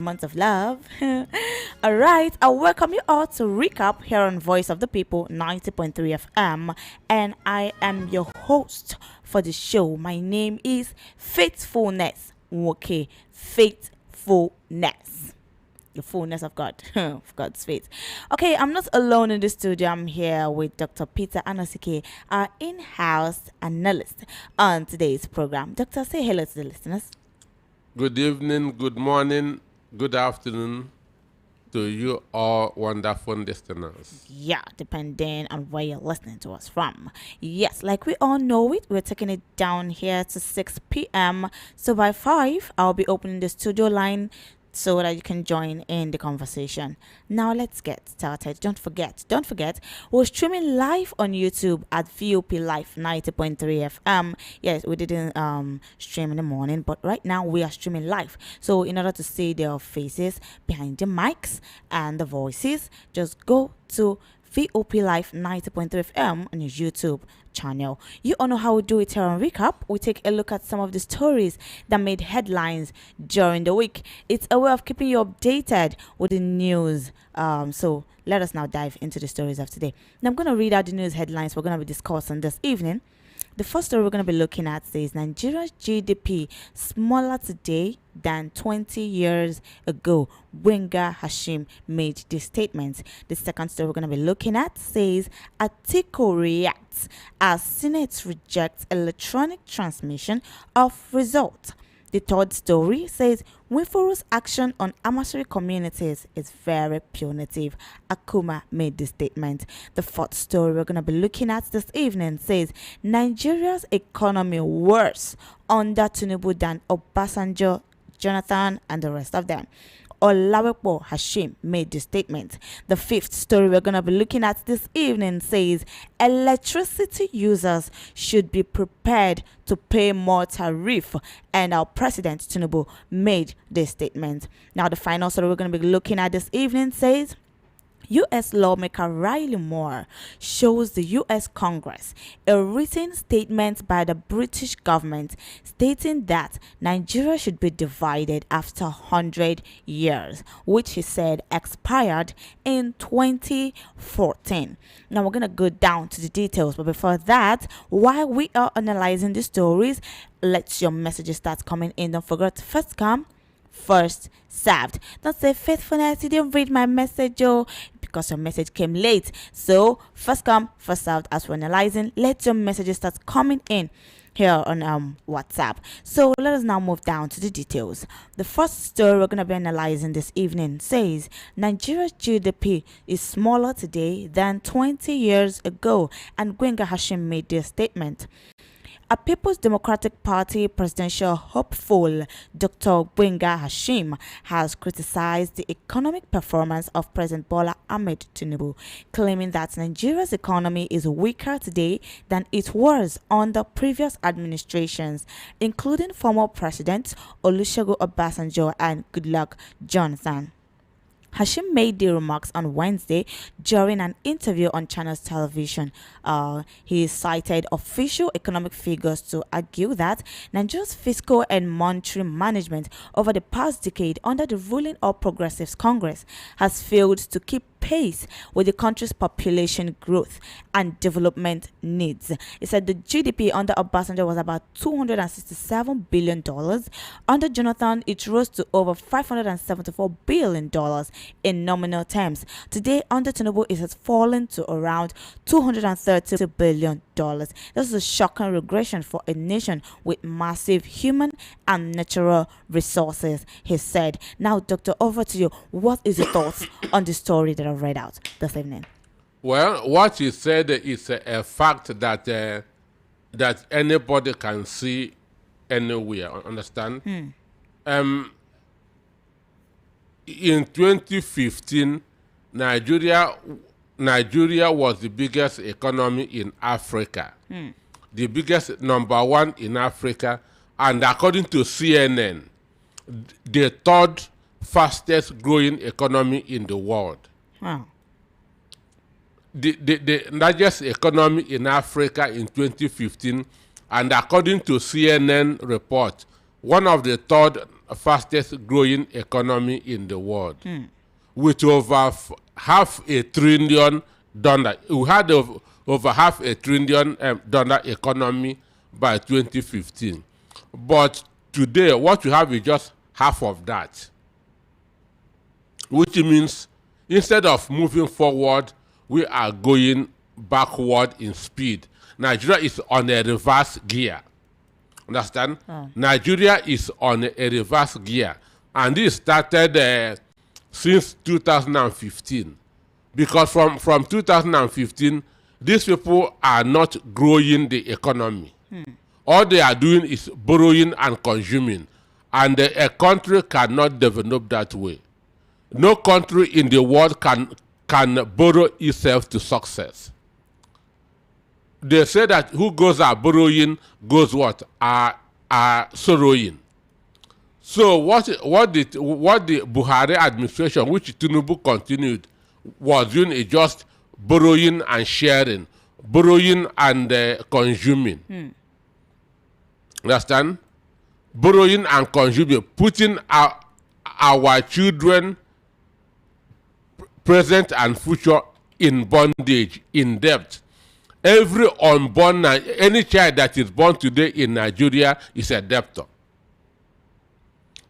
Month of love. All right, I welcome you all to recap here on Voice of the People 90.3 FM, and I am your host for the show. My name is Faithfulness. Okay, Faithfulness. The fullness of God, of God's faith. Okay, I'm not alone in the studio. I'm here with Dr. Peter Anosike, our in-house analyst on today's program. Doctor, say hello to the listeners. Good evening, good morning, good afternoon to you all wonderful listeners. Yeah, depending on where you're listening to us from. Yes, like we all know it, we're taking it down here to 6 p.m. So by 5, I'll be opening the studio line so that you can join in the conversation. Now let's get started. Don't forget, we're streaming live on YouTube at VOP Live 90.3 FM. Yes, we didn't stream in the morning, but right now we are streaming live. So in order to see their faces behind the mics and the voices, just go to VOP Live 90.3 FM on your YouTube channel. You all know how we do it here on Recap. We take a look at some of the stories that made headlines during the week. It's a way of keeping you updated with the news. So let us now dive into the stories of today. Now I'm going to read out the news headlines we're going to be discussing this evening. The first story we're going to be looking at says Nigeria's GDP smaller today than 20 years ago. Gbenga Hashim made this statement. The second story we're going to be looking at says Atiku reacts as Senate rejects electronic transmission of results. The third story says Winforo's action on Amasori communities is very punitive. Akuma made this statement. The fourth story we're going to be looking at this evening says Nigeria's economy worse under Tinubu than Obasanjo, Jonathan, and the rest of them. Olawepo Hashim made the statement. The fifth story we're going to be looking at this evening says electricity users should be prepared to pay more tariff, and our President Tinubu made this statement. Now the final story we're going to be looking at this evening says U.S. lawmaker Riley Moore shows the U.S. Congress a written statement by the British government stating that Nigeria should be divided after 100 years, which he said expired in 2014. Now we're going to go down to the details, but before that, while we are analyzing the stories, let your messages start coming in. Don't forget to first come, first served. Don't say faithfulness, you didn't read my message, because your message came late. So first come, first served. As we're analyzing, let your messages start coming in here on WhatsApp. So let us now move down to the details. The first story we're going to be analyzing this evening says Nigeria's GDP is smaller today than 20 years ago, and Gbenga Hashim made this statement. A People's Democratic Party presidential hopeful, Dr. Gbenga Hashim, has criticized the economic performance of President Bola Ahmed Tinubu, claiming that Nigeria's economy is weaker today than it was under previous administrations, including former Presidents Olusegun Obasanjo and Goodluck Jonathan. Hashim made the remarks on Wednesday during an interview on Channels Television. He cited official economic figures to argue that Nigeria's fiscal and monetary management over the past decade under the ruling All Progressives Congress has failed to keep pace with the country's population growth and development needs. He said the GDP under Obasanjo was about $267 billion. Under Jonathan, it rose to over $574 billion in nominal terms. Today, under Tinubu, it has fallen to around $230 billion. This is a shocking regression for a nation with massive human and natural resources, he said. Now, Doctor, over to you. What is your thoughts on the story that I've read out this evening? Well, what he said is a fact that that anybody can see anywhere. Understand? In 2015, Nigeria was the biggest economy in Africa, the biggest number one in Africa, and according to CNN, the third fastest growing economy in the world. Wow. The largest economy in Africa in 2015, and according to CNN report, one of the third fastest growing economy in the world. With over half a trillion dollar. We had over half a trillion dollar economy by 2015. But today, what we have is just half of that. Which means instead of moving forward, we are going backward in speed. Nigeria is on a reverse gear. Understand? Nigeria is on a reverse gear. And this started since 2015. Because from 2015, these people are not growing the economy. All they are doing is borrowing and consuming. And a country cannot develop that way. No country in the world can borrow itself to success. They say that who goes are borrowing goes what? Are sorrowing. So what the Buhari administration, which Tinubu continued, was doing is just borrowing and sharing, borrowing and consuming. Understand? Borrowing and consuming, putting our children, present and future, in bondage, in debt. Every unborn, any child that is born today in Nigeria is a debtor.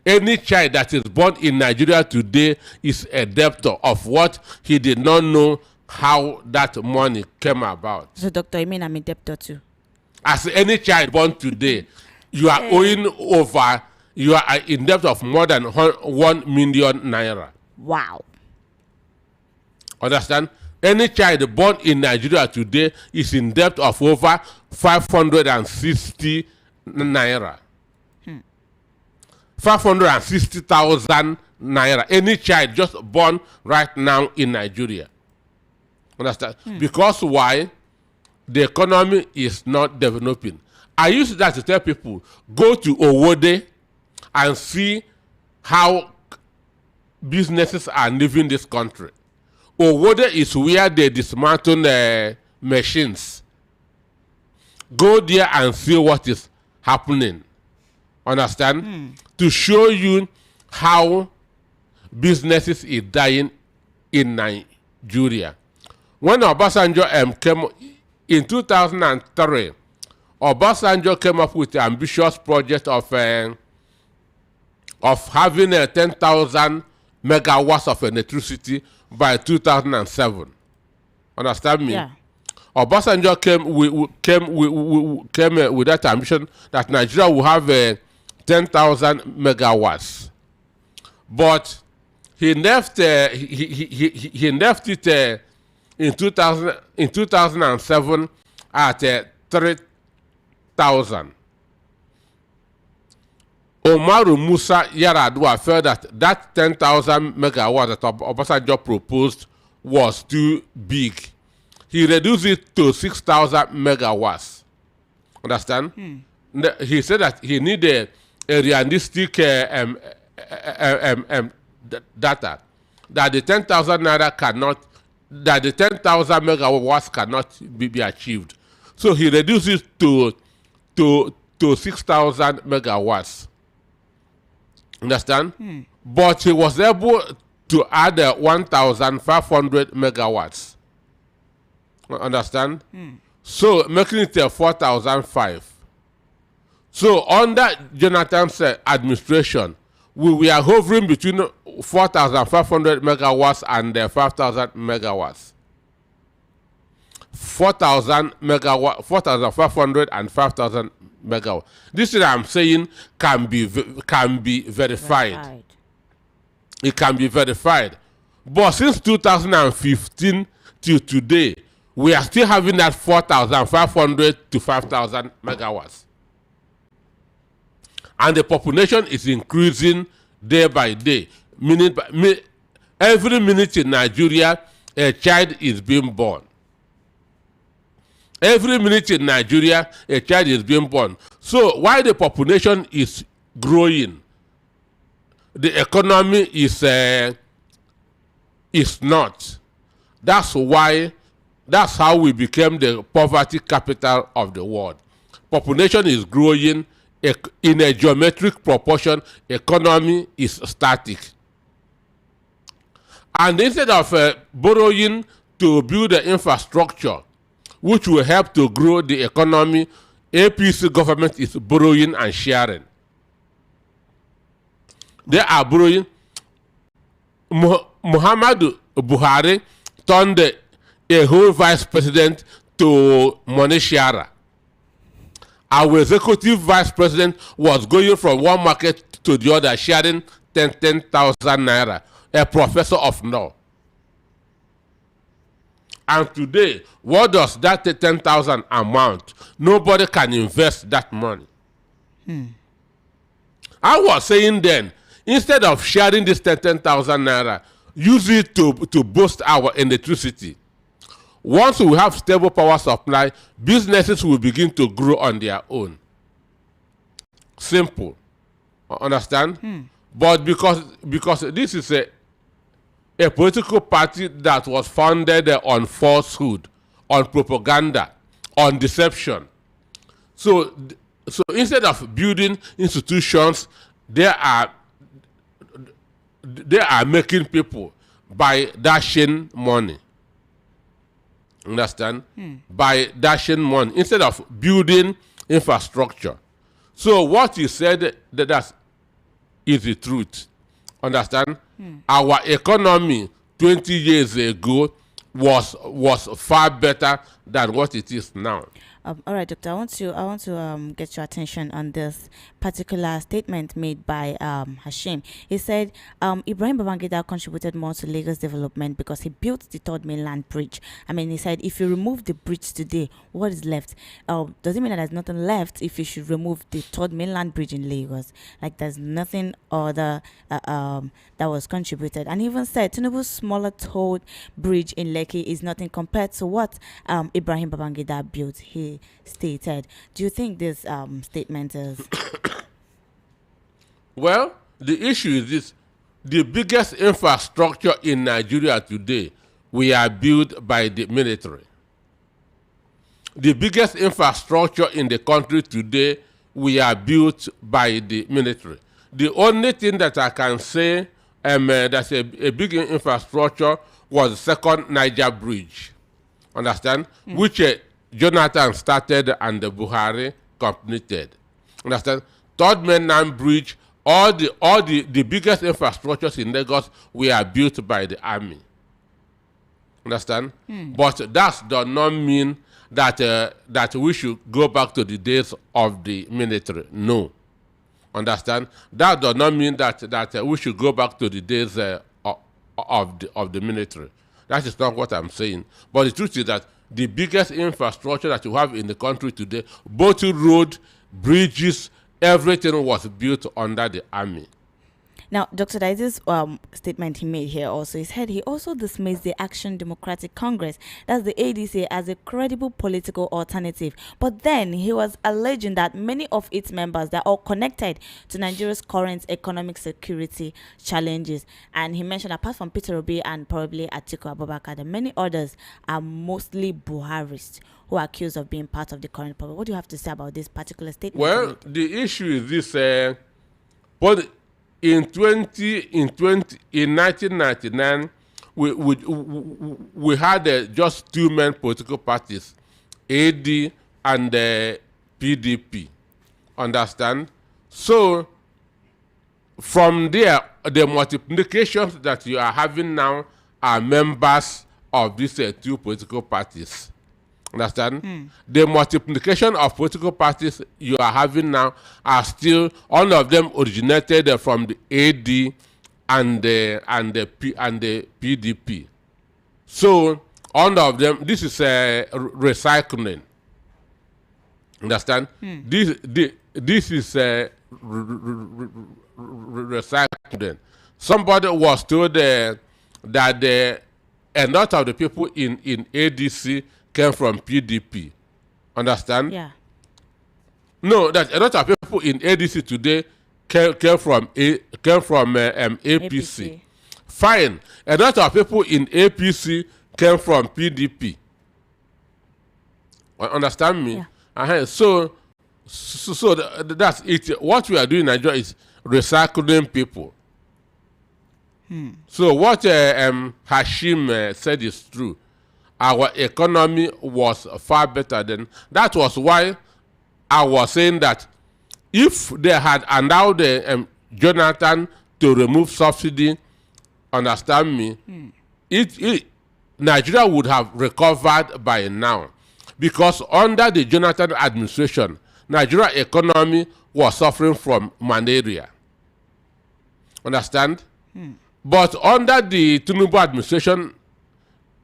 Any child that is born in Nigeria today is a debtor of what he did not know how that money came about. So, Doctor, you mean I'm a debtor too? As any child born today, you are you are in debt of more than 1 million naira. Wow. Understand? Any child born in Nigeria today is in debt of over 560 naira. 560,000 naira. Any child just born right now in Nigeria. Understand? Because why? The economy is not developing. I use that to tell people, go to Owode and see how businesses are living this country. Owode is where they dismantle machines. Go there and see what is happening. Understand? To show you how businesses is dying in Nigeria. When Obasanjo came in 2003, Obasanjo came up with the ambitious project of having 10,000 megawatts of electricity by 2007. Understand me? Yeah. Obasanjo came with that ambition that Nigeria will have 10,000 megawatts, but he left he left it in 2007 at 3,000. Umaru Musa Yar'Adua felt that 10,000 megawatts that Obasanjo proposed was too big. He reduced it to 6,000 megawatts. Understand? He said that he needed a realistic data that the 10,000 naira cannot, that the 10,000 megawatts cannot be achieved. So he reduced it to 6,000 megawatts. Understand? But he was able to add 1,500 megawatts. Understand? So making it 4,005. So under Jonathan's administration, we were hovering between 4,500 megawatts and 5,000 megawatts. 4,000 megawatts, 4,500 and 5,000 megawatts. This is what I'm saying can be verified. It can be verified. But since 2015 till today, we are still having that 4,500 to 5,000 megawatts. And the population is increasing day by day. Every minute in Nigeria, a child is being born. Every minute in Nigeria, a child is being born. So while the population is growing, the economy is not. That's how we became the poverty capital of the world. Population is growing, in a geometric proportion, economy is static. And instead of borrowing to build the infrastructure, which will help to grow the economy, APC government is borrowing and sharing. They are borrowing. Muhammadu Buhari turned a whole vice president to money sharer. Our executive vice president was going from one market to the other, sharing 10,000 naira, a professor of law. And today, what does that 10,000 amount? Nobody can invest that money. I was saying then, instead of sharing this 10,000 naira, use it to boost our electricity. Once we have stable power supply, businesses will begin to grow on their own. Simple. Understand? But because this is a political party that was founded on falsehood, on propaganda, on deception. So instead of building institutions, they are making people by dashing money. Understand? By dashing money instead of building infrastructure. So what you said, that is the truth. Understand? Our economy 20 years ago was far better than what it is now. All right, doctor. I want to get your attention on this particular statement made by Hashim. He said Ibrahim Babangida contributed more to Lagos development because he built the third mainland bridge. I mean, he said if you remove the bridge today, what is left? Does it mean that there's nothing left if you should remove the third mainland bridge in Lagos? Like there's nothing other that was contributed. And he even said Tinubu's smaller third bridge in Lekki is nothing compared to what Ibrahim Babangida built. He stated. Do you think this statement is? Well, the issue is this: the biggest infrastructure in Nigeria today, we are built by the military. The biggest infrastructure in the country today, we are built by the military. The only thing that I can say that's a big infrastructure was the second Niger Bridge. Understand? Which Jonathan started and the Buhari completed. Understand? Third mainland bridge, all the biggest infrastructures in Lagos were built by the army. Understand? But that does not mean that we should go back to the days of the military. No. Understand? That does not mean that we should go back to the days of the military. That is not what I'm saying. But the truth is that the biggest infrastructure that you have in the country today, both road, bridges, everything was built under the army. Now, Dr. Dai's statement he made here also, he said he also dismissed the Action Democratic Congress, that's the ADC, as a credible political alternative. But then he was alleging that many of its members, they're all connected to Nigeria's current economic security challenges. And he mentioned apart from Peter Obi and probably Atiku Abubakar, the many others are mostly Buharists who are accused of being part of the current problem. What do you have to say about this particular statement? Well, the issue is this, but in 1999, we had just two main political parties, AD and PDP. Understand? So from there, the multiplications that you are having now are members of these two political parties. Understand? The multiplication of political parties you are having now are still, all of them originated from the AD and the PDP. So all of them, this is recycling. Understand? This is recycling. Somebody was told that a lot of the people in ADC came from PDP. Understand? Yeah. No, that a lot of people in ADC today came from APC. Fine. A lot of people in APC came from PDP. Understand me? Yeah. So That's it. What we are doing in Nigeria is recycling people. So what Hashim said is true. Our economy was far better than. That was why I was saying that if they had allowed Jonathan to remove subsidy, understand me, Nigeria would have recovered by now. Because under the Jonathan administration, Nigeria economy was suffering from malaria. Understand? But under the Tinubu administration,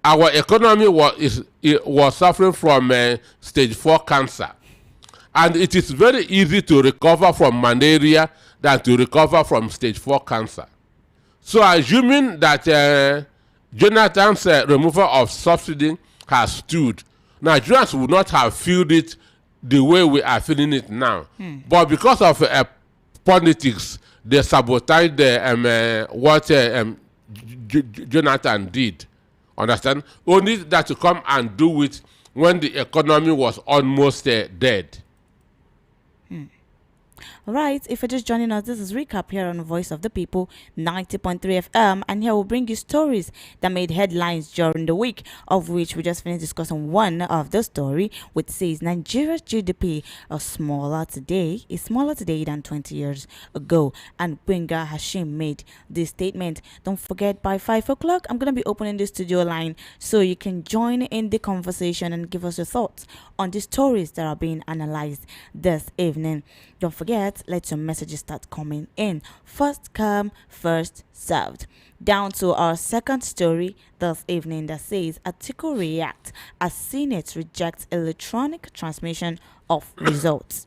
our economy was suffering from stage 4 cancer. And it is very easy to recover from malaria than to recover from stage 4 cancer. So assuming that Jonathan's removal of subsidy has stood, Nigerians would not have felt it the way we are feeling it now. But because of politics, they sabotaged what Jonathan did. Understand? Only that to come and do it when the economy was almost dead. All right, if you're just joining us, this is Recap here on Voice of the People, 90.3 FM, and here we'll bring you stories that made headlines during the week, of which we just finished discussing one of the story, which says Nigeria's GDP is smaller today than 20 years ago, and Benga Hashim made this statement. Don't forget, by 5 o'clock, I'm going to be opening the studio line so you can join in the conversation and give us your thoughts on the stories that are being analyzed this evening. Don't forget, let your messages start coming in. First come, first served. Down to our second story this evening that says Atiku react as Senate rejects electronic transmission of results.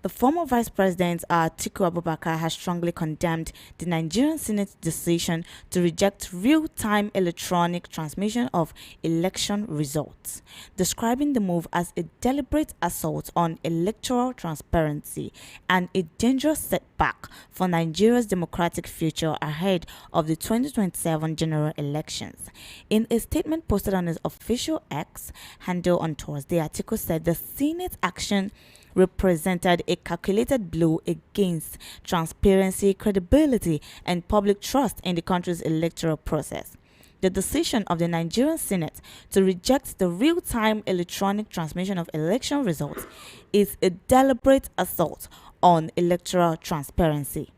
The former Vice President Atiku Abubakar has strongly condemned the Nigerian Senate's decision to reject real-time electronic transmission of election results, describing the move as a deliberate assault on electoral transparency and a dangerous setback for Nigeria's democratic future ahead of the 2027 general elections. In a statement posted on his official X handle on Thursday, Atiku said the Senate action represented a calculated blow against transparency, credibility, and public trust in the country's electoral process. The decision of the Nigerian Senate to reject the real-time electronic transmission of election results is a deliberate assault on electoral transparency.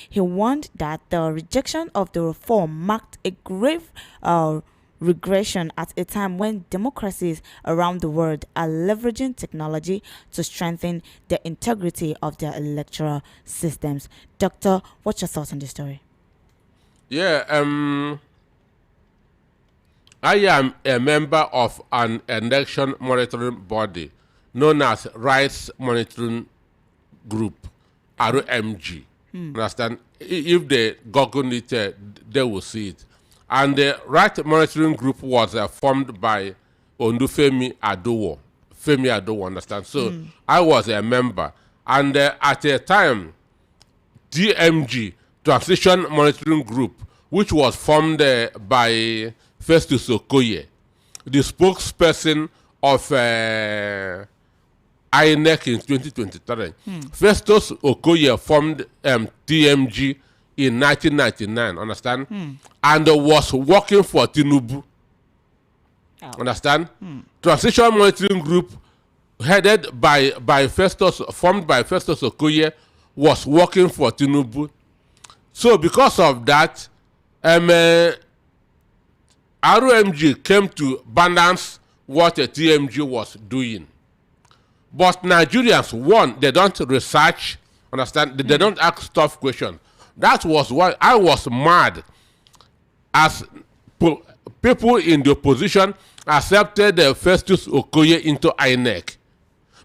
He warned that the rejection of the reform marked a grave regression at a time when democracies around the world are leveraging technology to strengthen the integrity of their electoral systems. Doctor, what's your thoughts on this story? Yeah, I am a member of an election monitoring body known as Rights Monitoring Group, RMG. Understand? If they Google it, they will see it. And the Right Monitoring Group was formed by Ondufemi Adowo. Femi Adowo, understand? So I was a member. And at a time, TMG, Transition Monitoring Group, which was formed by Festus Okoye, the spokesperson of INEC in 2023. Festus Okoye formed TMG in 1999, understand? And was working for Tinubu. Understand? Transition Monitoring Group, headed by Festus, formed by Festus Okoye, was working for Tinubu. So because of that, RMG came to balance what TMG was doing. But Nigerians, one, they don't research, understand? They don't ask tough questions. That was why I was mad as people in the opposition accepted Festus Okoye into INEC.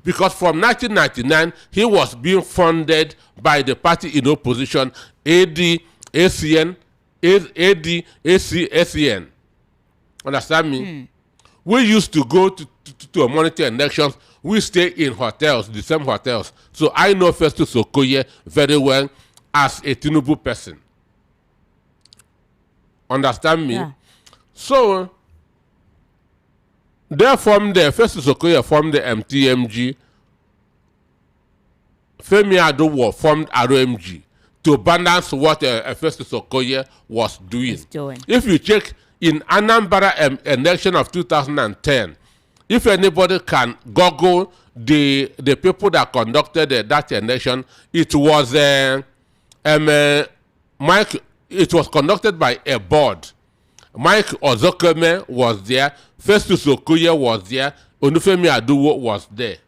Because from 1999, he was being funded by the party in opposition, AD, ACN, ACN. Understand me? We used to go to monitor elections. We stay in hotels, the same hotels. So I know Festus Okoye very well as a Tinubu person. Understand me? Yeah. So they formed the Festus Okoye formed the MTMG Femi Adowo formed ROMG to balance what Festus Okoye was doing. If you check in Anambra election of 2010, if anybody can Google the people that conducted that election, it was Mike. It was conducted by a board. Mike Ozokeme was there. Festus Okoye was there. Onufemi Aduwo was there.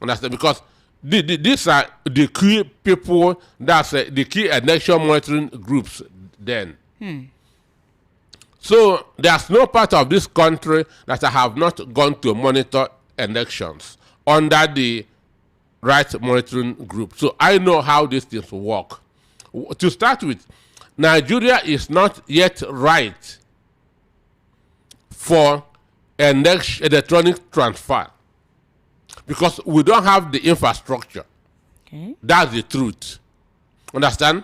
Understand? Because these are the key people. That's the key election monitoring groups. Then. So there's no part of this country that I have not gone to monitor elections under the right monitoring group. So I know how these things work. To start with, Nigeria is not yet right for electronic transfer because we don't have the infrastructure. Okay. That's the truth. Understand?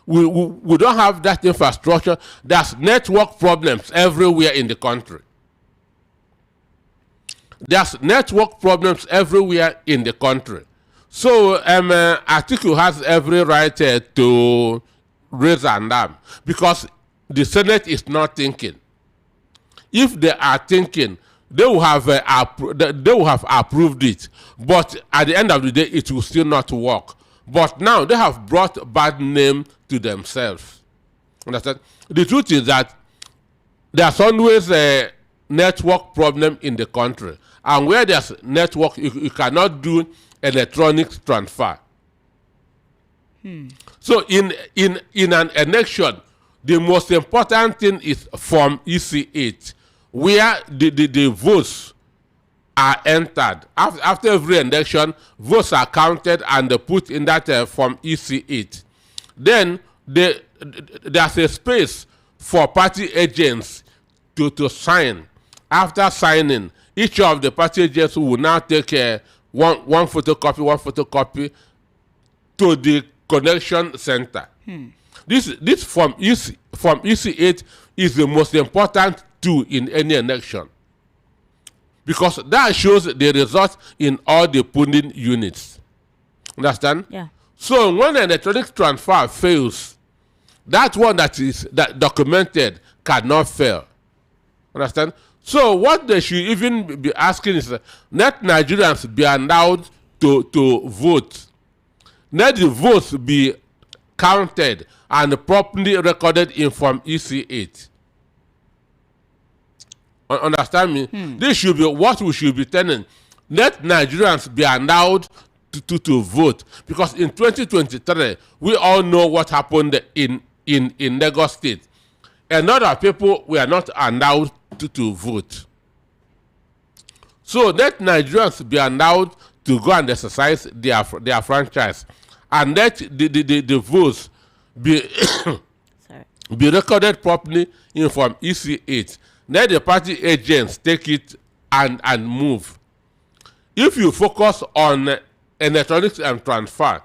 We don't have that infrastructure. There's network problems everywhere in the country. There's network problems everywhere in the country. So Atiku has every right to raise an alarm because the Senate is not thinking. If they are thinking, they will have approved it, but at the end of the day, it will still not work. But now they have brought bad name to themselves. Understand? The truth is that there's always a network problem in the country, and where there's network, you cannot do electronic transfer. So in an election, the most important thing is Form EC8, where the votes are entered. After every election, votes are counted and put in that Form EC8. Then there's a space for party agents to sign. After signing, each of the party agents will now take one photocopy to the collection center. This Form EC8 is the most important tool in any election because that shows the result in all the polling units. Understand? Yeah. So when an electronic transfer fails, that one that is documented cannot fail. Understand? So what they should even be asking is, let Nigerians be allowed to vote. Let the votes be counted and properly recorded in Form EC8. Understand me? This should be what we should be telling. Let Nigerians be allowed to vote, because in 2023 we all know what happened in Lagos State. A lot of people were not allowed to vote. So let Nigerians be allowed to go and exercise their franchise, and let the votes be be recorded properly in Form EC8. Let the party agents take it and move. If you focus on electronics and transfer,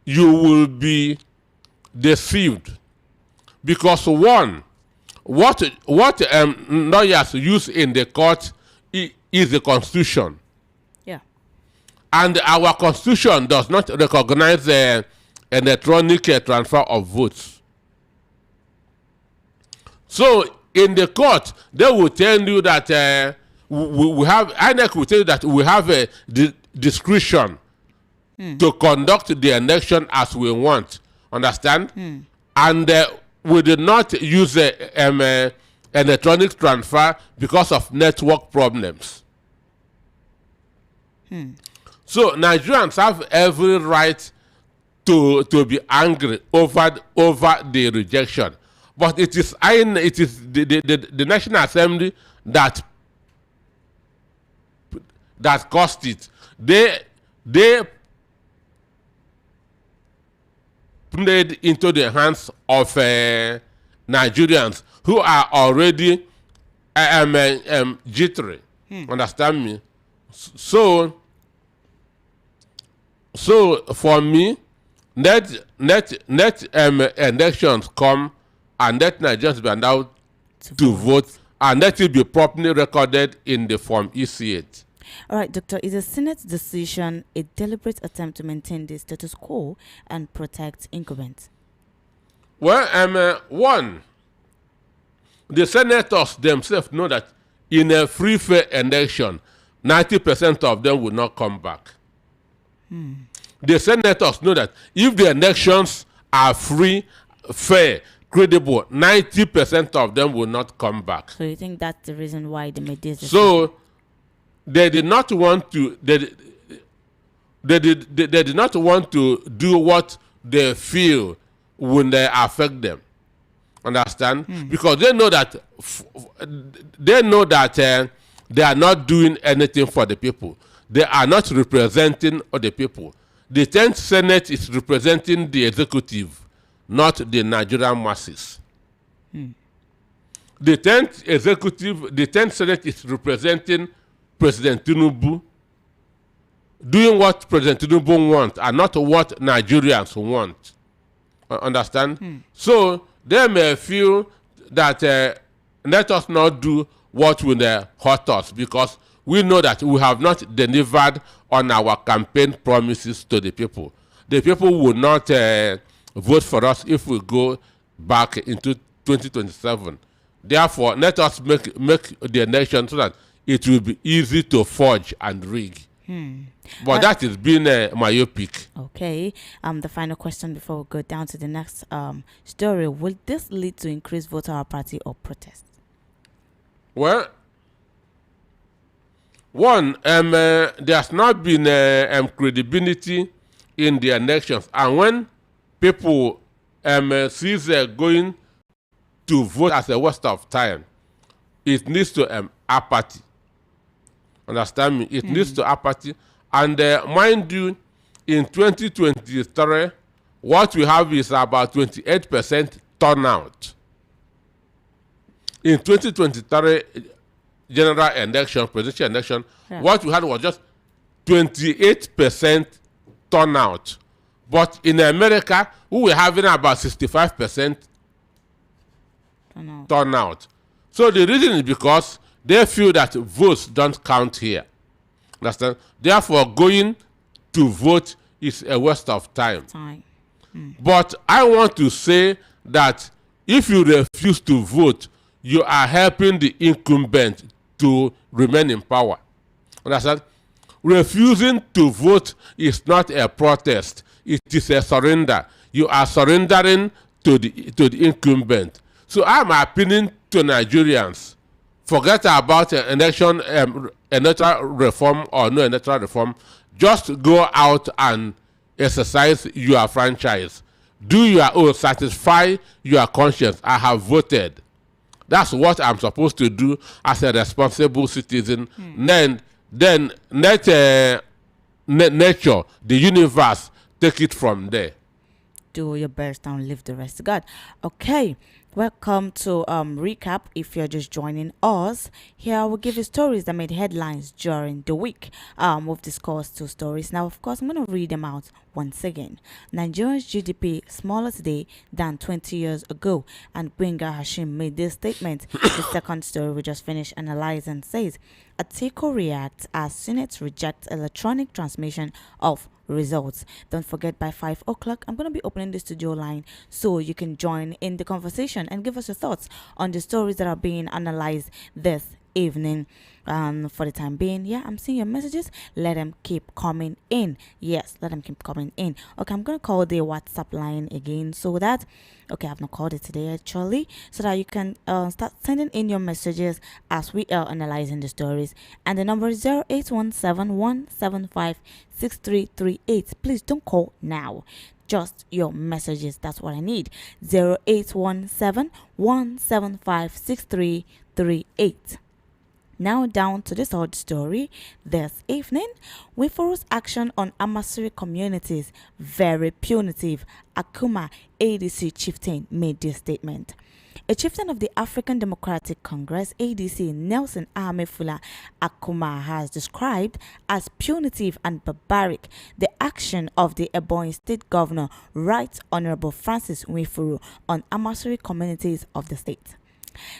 you will be deceived, because one, what lawyers use in the court is the Constitution. Yeah. And our Constitution does not recognize electronic transfer of votes. So in the court, they will tell you that we have, INEC will tell you that we have a discretion to conduct the election as we want. Understand? And we did not use electronic transfer because of network problems. So Nigerians have every right to be angry over the rejection, but it is the National Assembly that caused it. They played into the hands of Nigerians who are already jittery. Understand me? So for me, let elections come and let Nigerians be allowed to vote, and let it be properly recorded in the Form EC8. All right, Doctor, is the Senate's decision a deliberate attempt to maintain the status quo and protect incumbents? Well, one, the senators themselves know that in a free fair election, 90% of them will not come back. The senators know that if the elections are free, fair, credible, 90% of them will not come back. So you think that's the reason why they made this decision? So they did not want to. They did not want to do what they feel will affect them. Understand? Because they know that they are not doing anything for the people. They are not representing the people. The 10th Senate is representing the executive, not the Nigerian masses. The 10th Senate is representing President Tinubu, doing what President Tinubu wants and not what Nigerians want. Understand? So they may feel that let us not do what will hurt us, because we know that we have not delivered on our campaign promises to the people. The people will not vote for us if we go back into 2027. Therefore, let us make the election so that it will be easy to forge and rig. But that is being myopic. Okay. The final question before we go down to the next story. Will this lead to increased voter apathy or protest? Well, one, there's not been credibility in the elections. And when people sees going to vote as a waste of time, it leads to apathy. Understand me? It leads to apathy. And mind you, in 2023, what we have is about 28% turnout. In 2023 general election, presidential election, what we had was just 28% turnout. But in America, we were having about 65% turnout. So the reason is because they feel that votes don't count here. Understand? Therefore, going to vote is a waste of time. But I want to say that if you refuse to vote, you are helping the incumbent to remain in power. Understand? Refusing to vote is not a protest. It is a surrender. You are surrendering to the incumbent. So I'm appealing to Nigerians. Forget about electoral reform or no electoral reform. Just go out and exercise your franchise. Do your own. Satisfy your conscience. I have voted. That's what I'm supposed to do as a responsible citizen. Then let nature, the universe, take it from there. Do your best and leave the rest to God. Okay. Welcome to recap. If you're just joining us, here we'll give you stories that made headlines during the week. We've discussed 2 stories. Now, of course, I'm going to read them out once again. Nigeria's GDP smaller today than 20 years ago. And Gbenga Hashim made this statement. The second story we just finished analyzing says, Atiku reacts as Senate rejects electronic transmission of results. Don't forget, by 5 o'clock, I'm going to be opening the studio line so you can join in the conversation and give us your thoughts on the stories that are being analyzed this evening. For the time being, yeah, I'm seeing your messages. Let them keep coming in. Yes, let them keep coming in. Okay, I'm going to call the WhatsApp line again so that, okay, I've not called it today actually, so that you can start sending in your messages as we are analyzing the stories. And the number is 08171756338. Please don't call now. Just your messages. That's what I need. 0817-175-6338. Now down to this odd story this evening. Wiforo's action on Amasiri communities very punitive. Akuma ADC chieftain made this statement. A chieftain of the African Democratic Congress, ADC, Nelson Ahmefula Akuma, has described as punitive and barbaric the action of the Ebonyi State Governor, Right Honorable Francis Wiforo, on Amasiri communities of the state.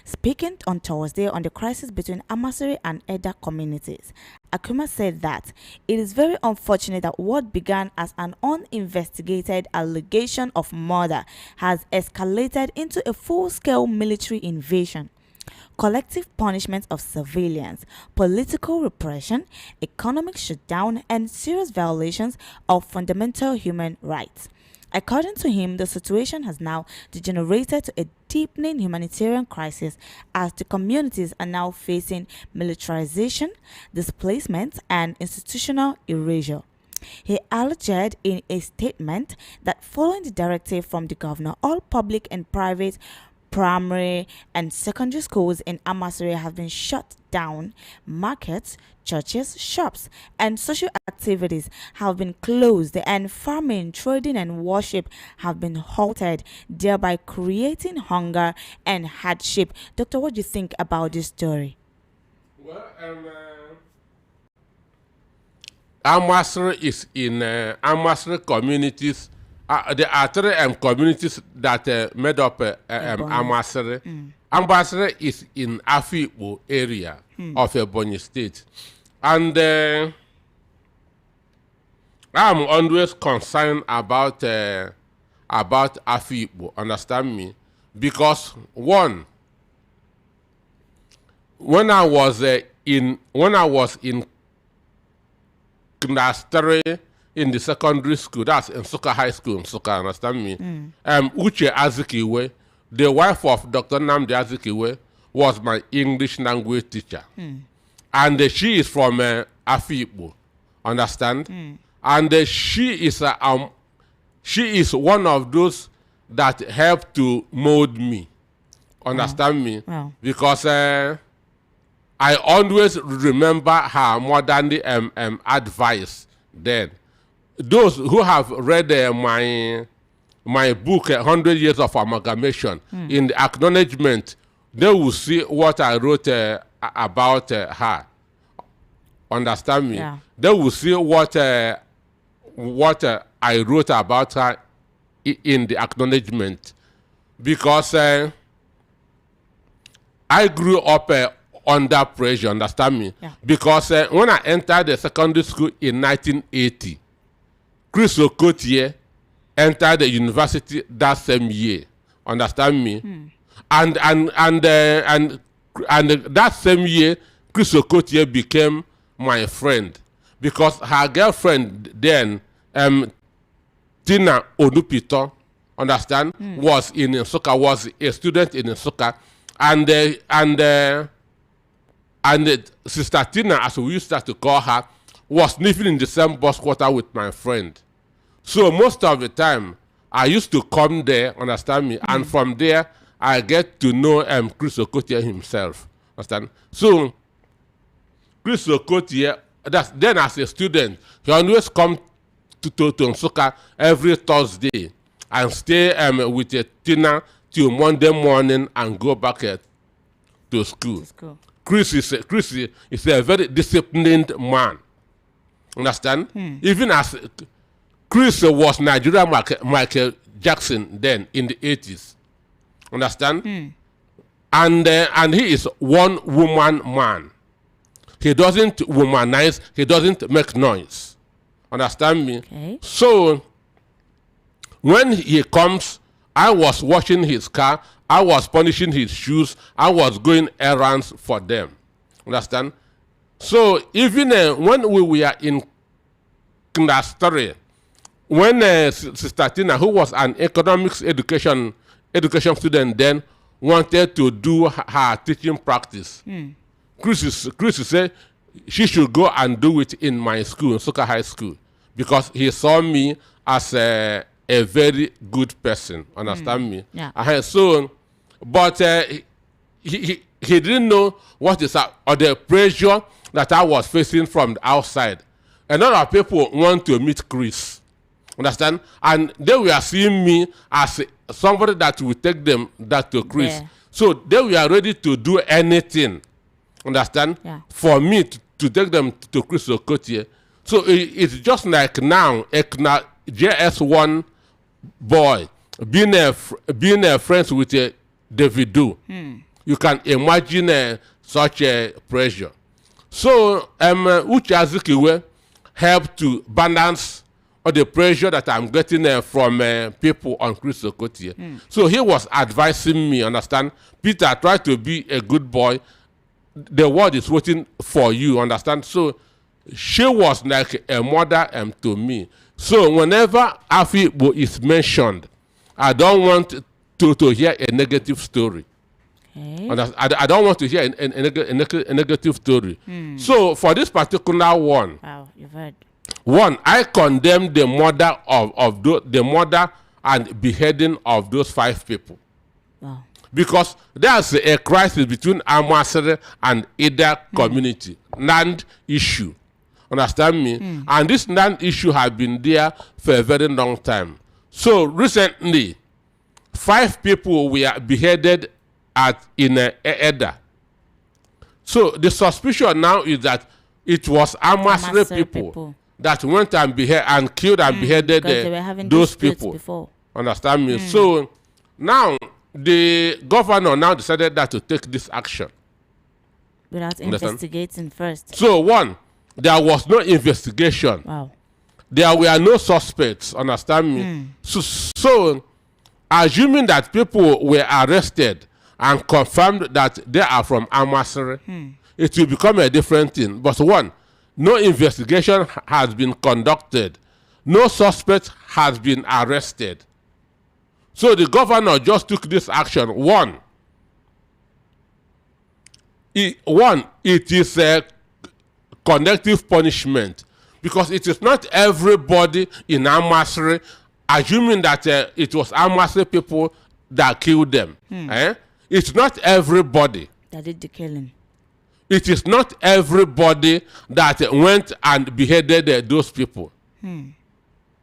Speaking on Thursday on the crisis between Amasiri and Edda communities, Akuma said that it is very unfortunate that what began as an uninvestigated allegation of murder has escalated into a full-scale military invasion. Collective punishment of civilians, political repression, economic shutdown, and serious violations of fundamental human rights. According to him, the situation has now degenerated to a deepening humanitarian crisis as the communities are now facing militarization, displacement, and institutional erasure. He alleged in a statement that following the directive from the governor, all public and private primary and secondary schools in Amasiri have been shut down. Markets, churches, shops, and social activities have been closed, and farming, trading, and worship have been halted, thereby creating hunger and hardship. Doctor, what do you think about this story? Well, Amasiri is in Amasiri communities. There are three communities that made up Amasiri. Amasiri is in Afikpo area of Ebonyi State. And I'm always concerned about Afikpo, understand me? Because one, when I was in class 3 in the secondary school, that's in Nsukka High School in Nsukka, understand me? Uche Azikiwe, the wife of Dr. Nnamdi Azikiwe, was my English language teacher. And she is from Afikpo, understand? And she is one of those that helped to mold me, understand me? Wow. Because I always remember her motherly advice then. Those who have read my book, 100 Years of Amalgamation, in the acknowledgement, they will see what I wrote about her. Understand me? Yeah. They will see what I wrote about her in the acknowledgement. Because I grew up under pressure, understand me? Yeah. Because when I entered the secondary school in 1980, Chris Okotie entered the university that same year, understand me? And that same year, Chris Okotie became my friend because her girlfriend then, Tina Onupito, understand, was in Nsukka, was a student in Nsukka, and Sister Tina, as we used to call her, was living in the same bus quarter with my friend. So most of the time, I used to come there, understand me, and from there, I get to know Chris Okotie himself, understand? So, Chris Okotie, then as a student, he always come to Nsukka every Thursday and stay with Tina till Monday morning and go back to school. Chris is a very disciplined man. Understand? Even as Chris was Nigerian Michael Jackson then in the 80s. Understand? And he is one woman man. He doesn't womanize. He doesn't make noise. Understand me? Okay. So when he comes, I was washing his car. I was polishing his shoes. I was going errands for them. Understand? So even when we were in class 3, when Sister Tina, who was an economics education student then, wanted to do her teaching practice, Chris said she should go and do it in my school, Nsukka High School, because he saw me as a very good person. Understand me? Yeah. So, but he didn't know what is or the pressure that I was facing from the outside. A lot of people want to meet Chris. Understand? And they were seeing me as somebody that will take them that to Chris. Yeah. So they were ready to do anything. Understand? Yeah. For me to take them to Chris Okotie. So it's just like now, a JS1 boy being friends with Davido. you can imagine such a pressure. So Uche Azikiwe helped to balance all the pressure that I'm getting from people on Chris Okotie. So he was advising me, understand, Peter, try to be a good boy. The world is waiting for you, understand? So she was like a mother to me. So whenever Afibo is mentioned, I don't want to hear a negative story. Okay. I don't want to hear a negative story. So for this particular one, Wow, you've heard. One, I condemn the murder of the murder and beheading of those 5 people. Wow. Because there's a crisis between Amasere and Ida community, land issue. Understand me? And this land issue has been there for a very long time. So recently, 5 people were beheaded in Eda. So the suspicion now is that it was Amasere people that went and and killed and beheaded those people. Before. Understand me? So now the governor now decided that to take this action without investigating first. So one, there was no investigation. Wow. There were no suspects. Understand me? So assuming that people were arrested and confirmed that they are from Amasere, it will become a different thing. But one, no investigation has been conducted. No suspect has been arrested. So the governor just took this action. One, it is a collective punishment because it is not everybody in Amasere, assuming that it was Amasere people that killed them. It's not everybody that did the killing. It is not everybody that went and beheaded those people.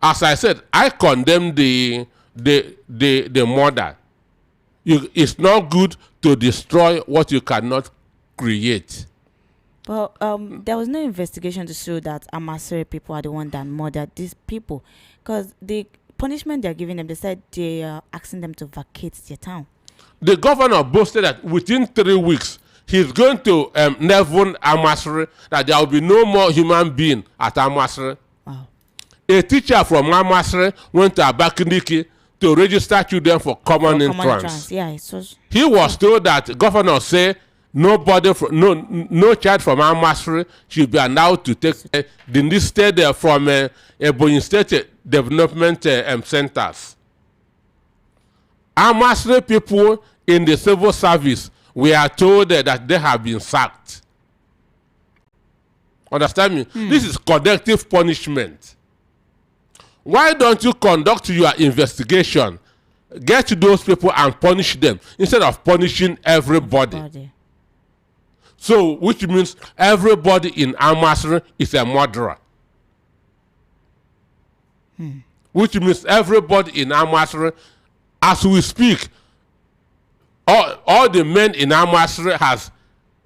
As I said, I condemn the murder. It's not good to destroy what you cannot create. But there was no investigation to show that Amasere people are the one that murdered these people, because the punishment they're giving them, they said they are asking them to vacate their town. The governor boasted that within 3 weeks he's going to level Amasere, that there will be no more human being at Amasere. Wow. A teacher from Amasere went to Abakaliki to register children for common entrance. Yeah, it was. He was told that governor say no child from Amasere should be allowed to take the listed from Ebonyi State Development Centers. Amasere people in the civil service, we are told that they have been sacked. Understand me? This is collective punishment. Why don't you conduct your investigation, get to those people and punish them instead of punishing everybody? So, which means everybody in Amasere is a murderer. Which means everybody in Amasere, as we speak, all the men in Amasere has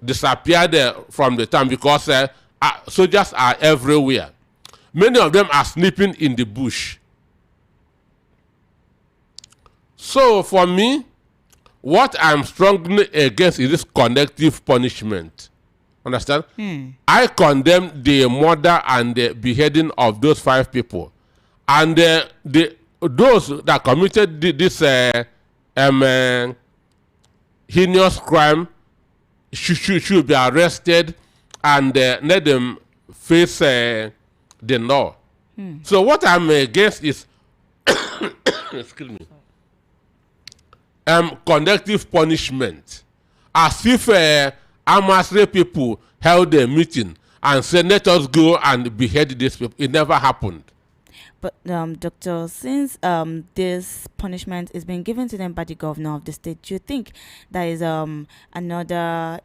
disappeared from the town because soldiers are everywhere. Many of them are sleeping in the bush. So for me, what I'm strongly against is this collective punishment. Understand? I condemn the murder and the beheading of those 5 people. And those that committed this heinous crime should be arrested and let them face the law. So what I'm against is excuse me, collective punishment. As if Amasere people held a meeting and said, let us go and behead these people. It never happened. But doctor, since this punishment is being given to them by the governor of the state, do you think there is another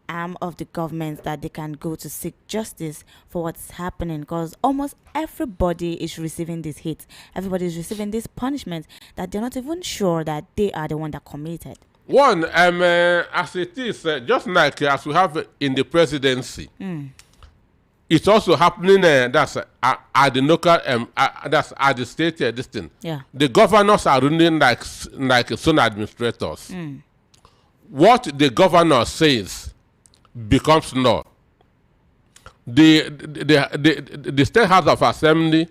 arm of the government that they can go to seek justice for what's happening? Because almost everybody is receiving this hate, everybody is receiving this punishment that they're not even sure that they are the one that committed. One, as it is, just like as we have in the presidency. It's also happening that's at the local, that's at the state this thing. Yeah. The governors are running like zone administrators. what the governor says becomes law. The State House of Assembly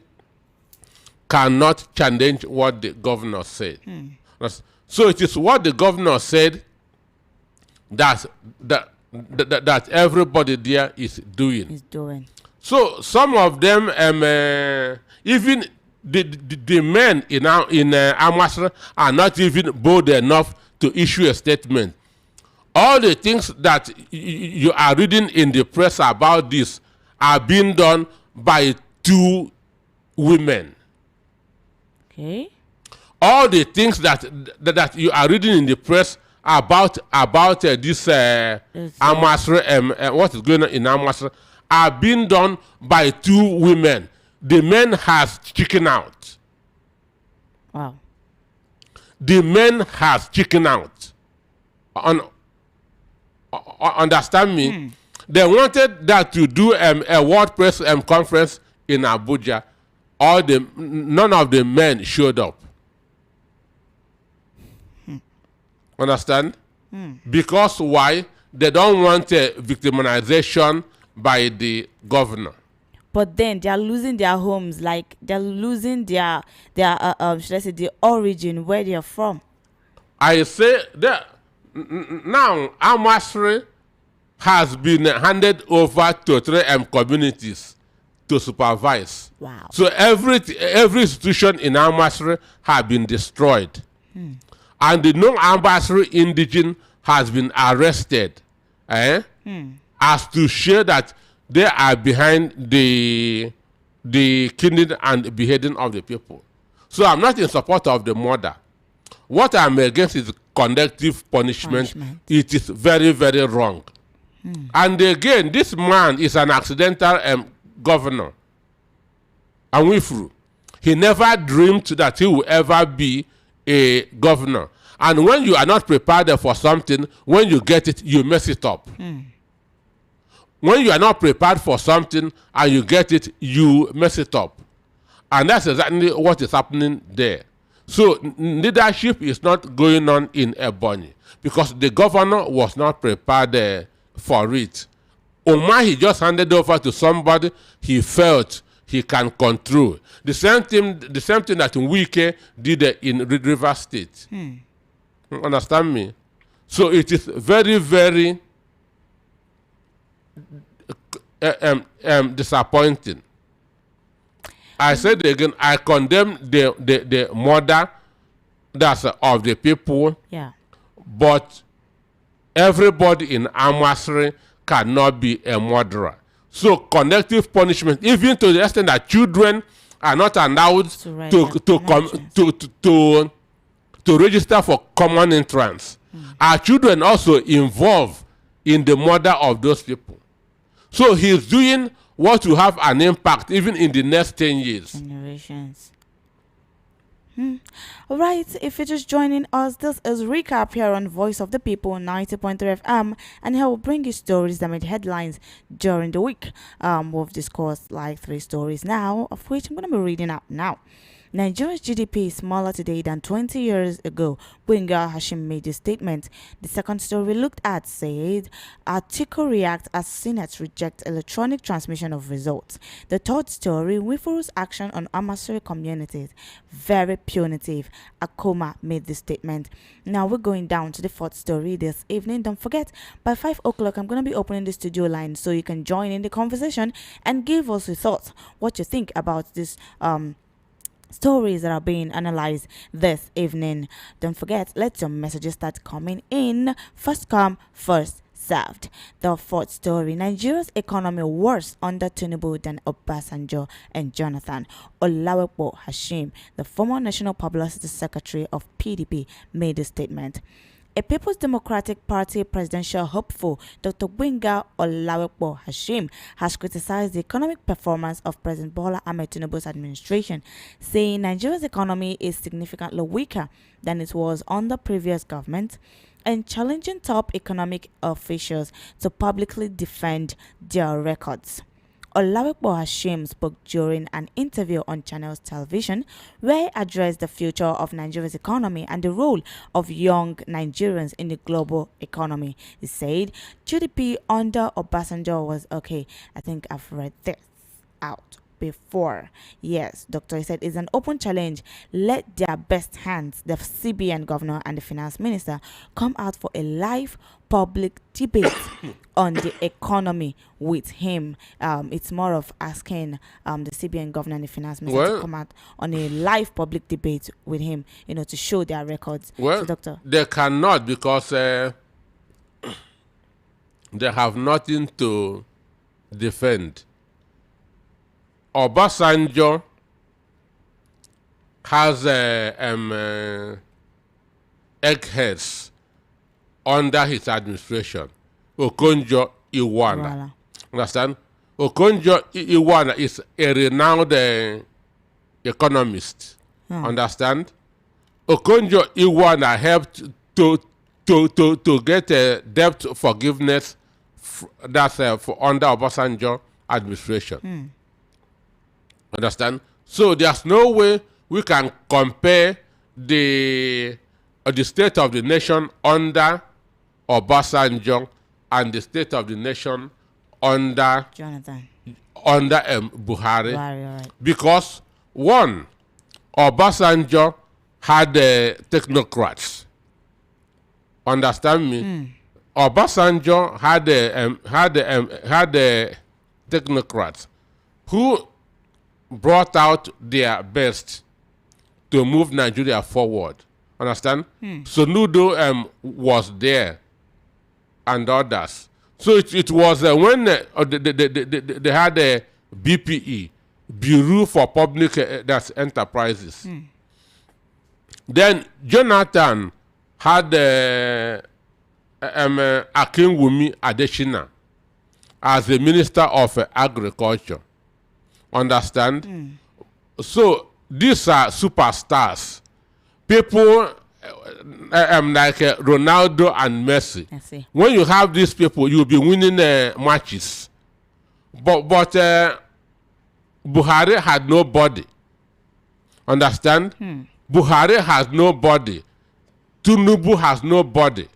cannot challenge what the governor said. So it is what the governor said that everybody there is doing. So some of them, even the men in Amasra are not even bold enough to issue a statement. All the things that you are reading in the press about this are being done by 2 women. Okay. All the things that you are reading in the press about this Amasra, what is going on in Amasra, are being done by 2 women. The men has chicken out. Wow. The men has chicken out. Understand me? They wanted that to do a World Press conference in Abuja. None of the men showed up. Understand? Because why? They don't want a victimization by the governor. But then they are losing their homes, like they're losing their should I say the origin where they are from. I say that now Amasri has been handed over to 3 communities to supervise. Wow. So every institution in Amasri has been destroyed. And the non-Amasri indigene has been arrested as to show that they are behind the killing and beheading of the people. So I'm not in support of the murder. What I'm against is collective punishment. It is very, very wrong. And again, this man is an accidental governor. Anwifuru. He never dreamed that he will ever be a governor. And when you are not prepared for something, when you get it, you mess it up. When you are not prepared for something and you get it, you mess it up. And that's exactly what is happening there. So leadership is not going on in Ebonyi because the governor was not prepared for it. Omar, he just handed over to somebody he felt he can control. The same thing that Wike did in River State. Understand me? So it is very, very disappointing. I said again, I condemn the murder that's of the people. Yeah. But everybody in Amasri cannot be a murderer. So collective punishment, even to the extent that children are not allowed to register for common entrance. Are children also involved in the murder of those people? So he's doing what will have an impact even in the next 10 years. Generations. All right, if you're just joining us, this is Recap here on Voice of the People 90.3 FM, and here we'll bring you stories that made headlines during the week. We've discussed like 3 stories now, of which I'm going to be reading out now. Nigeria's GDP is smaller today than 20 years ago. Gbenga Hashim made a statement. The second story we looked at said, Atiku reacts as Senate rejects electronic transmission of results. The third story, Wifuru's action on Amasori communities, very punitive. Akoma made this statement. Now we're going down to the fourth story this evening. Don't forget, by 5 o'clock, I'm going to be opening the studio line so you can join in the conversation and give us your thoughts, what you think about this stories that are being analyzed this evening. Don't forget, let your messages start coming in. First come, first served. The fourth story, Nigeria's economy worse under Tinubu than Obasanjo and Jonathan. Olawepo Hashim, the former National Publicity Secretary of PDP, made a statement. A People's Democratic Party presidential hopeful, Dr. Gbenga Olawepo Hashim, has criticized the economic performance of President Bola Ahmed Tinubu's administration, saying Nigeria's economy is significantly weaker than it was under previous government, and challenging top economic officials to publicly defend their records. Olawekbo Hashim spoke during an interview on Channels Television where he addressed the future of Nigeria's economy and the role of young Nigerians in the global economy. He said GDP under Obasanjo was okay. I think I've read this out before. Yes, Doctor, he said it's an open challenge. Let their best hands, the CBN governor and the finance minister, come out for a live public debate on the economy with him. It's more of asking the CBN governor and the finance minister to come out on a live public debate with him, to show their records. Well, so, Doctor, they cannot because they have nothing to defend. Obasanjo has eggheads under his administration. Okonjo Iweala. Understand? Okonjo Iweala is a renowned economist. Understand? Okonjo Iweala helped to get debt forgiveness that's for under Obasanjo administration. Understand? So there's no way we can compare the state of the nation under Obasanjo and the state of the nation under Buhari. Right. Because one, Obasanjo had technocrats. Understand me? Obasanjo had technocrats who brought out their best to move Nigeria forward. Understand? So Nudo was there and others. So it was when they had a BPE, Bureau for Public that's Enterprises. Then Jonathan had Akinwumi Adesina as the Minister of Agriculture. Understand? So these are superstars. People like Ronaldo and Messi. I see. When you have these people, you'll be winning matches. But Buhari had nobody. Understand? Buhari has nobody. Tinubu has nobody.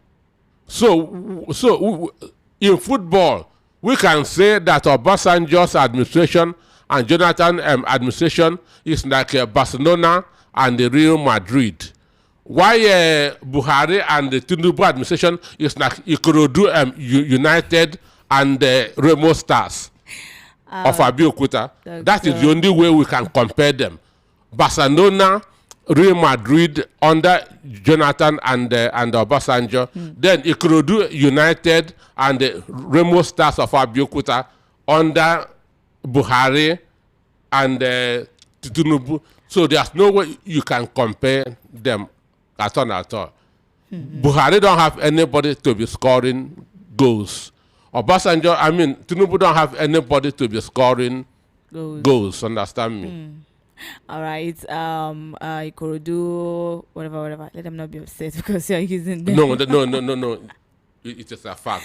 So in football, we can say that Obasanjo's administration and Jonathan administration is like Barcelona and the Real Madrid. Why Buhari and the Tinubu administration is like Ikorodu United and Remo Stars of Abeokuta. That is the only way we can compare them. Barcelona, Real Madrid under Jonathan and Obasanjo. Then Ikorodu United and the Remo Stars of Abeokuta under Buhari and Tinubu. So there's no way you can compare them at all. Buhari don't have anybody to be scoring goals. Obasanjo, Tinubu don't have anybody to be scoring goals. Understand me? All right. Ikorodu, whatever. Let them not be upset because you're using them. No. It is a fact.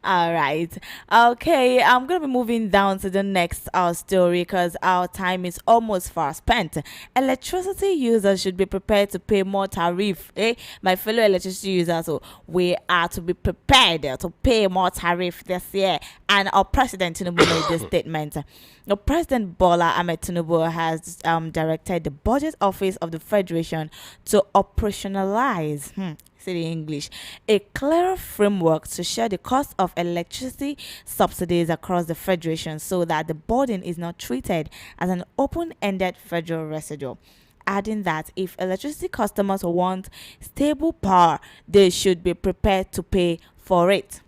All right. Okay, I'm going to be moving down to the next story because our time is almost far spent. Electricity users should be prepared to pay more tariff. My fellow electricity users, so we are to be prepared to pay more tariff this year. And our President Tinubu made this statement. President Bola Ahmed Tinubu has directed the Budget Office of the Federation to operationalize say the English, a clearer framework to share the cost of electricity subsidies across the federation so that the burden is not treated as an open-ended federal residue. Adding that if electricity customers want stable power, they should be prepared to pay for it.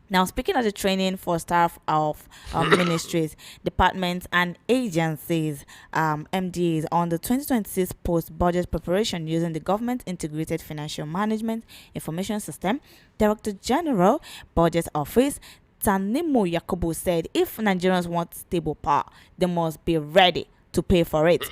Now, speaking of the training for staff of ministries, departments, and agencies, MDAs, on the 2026 post-budget preparation using the Government Integrated Financial Management Information System, Director General, Budget Office, Tanimu Yakubu said if Nigerians want stable power, they must be ready to pay for it.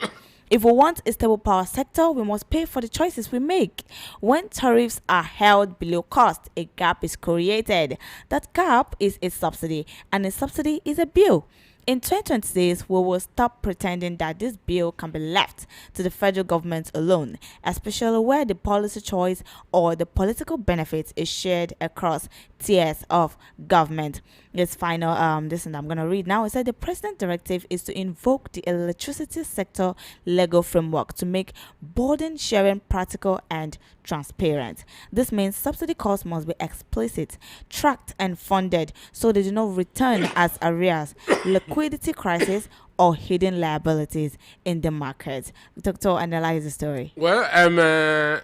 If we want a stable power sector, we must pay for the choices we make. When tariffs are held below cost, a gap is created. That gap is a subsidy, and a subsidy is a bill. In 2026, we will stop pretending that this bill can be left to the federal government alone, especially where the policy choice or the political benefit is shared across tiers of government. This final this and I'm gonna read now. It said the president directive is to invoke the electricity sector legal framework to make burden sharing practical and transparent. This means subsidy costs must be explicit, tracked and funded so they do not return as arrears, liquidity crisis or hidden liabilities in the market. Doctor, analyze the story. Well,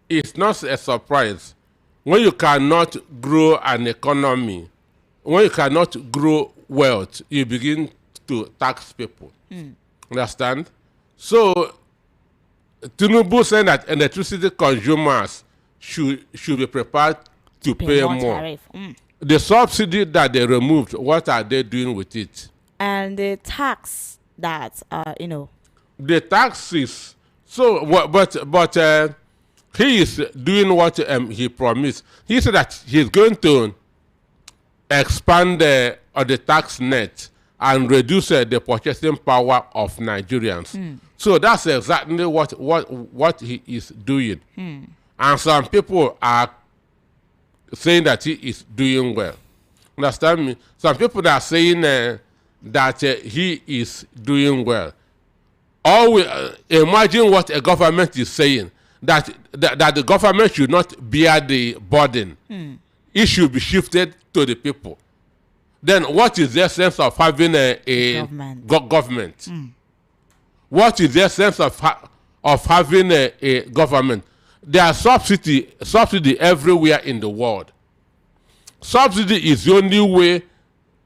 it's not a surprise when you cannot grow an economy. When you cannot grow wealth, you begin to tax people. Understand? So, Tinubu said that electricity consumers should be prepared to pay more. The subsidy that they removed, what are they doing with it? And the tax that, The taxes. So, but he is doing what he promised. He said that he's going to expand the tax net and reduce the purchasing power of Nigerians. So that's exactly what he is doing. And some people are saying that he is doing well. Understand me? Some people are saying that he is doing well. Imagine what a government is saying, that the government should not bear the burden. It should be shifted to the people. Then what is their sense of having a government? What is their sense of having a government? There are subsidy everywhere in the world. Subsidy is the only way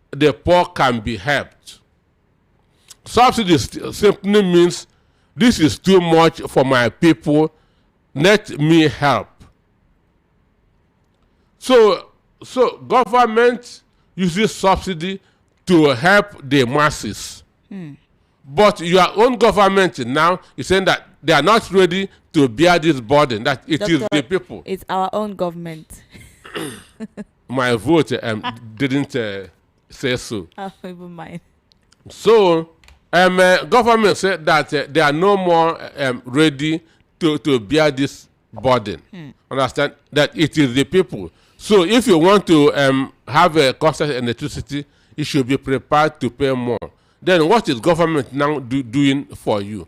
the poor can be helped. Subsidy simply means this is too much for my people, let me help. So government uses subsidy to help the masses. But your own government now is saying that they are not ready to bear this burden, that it is the people. It's our own government. My vote didn't say so. Oh, never mind. So government said that they are no more ready to bear this burden. Understand? That it is the people. So if you want to have a constant electricity, you should be prepared to pay more. Then what is government now doing for you?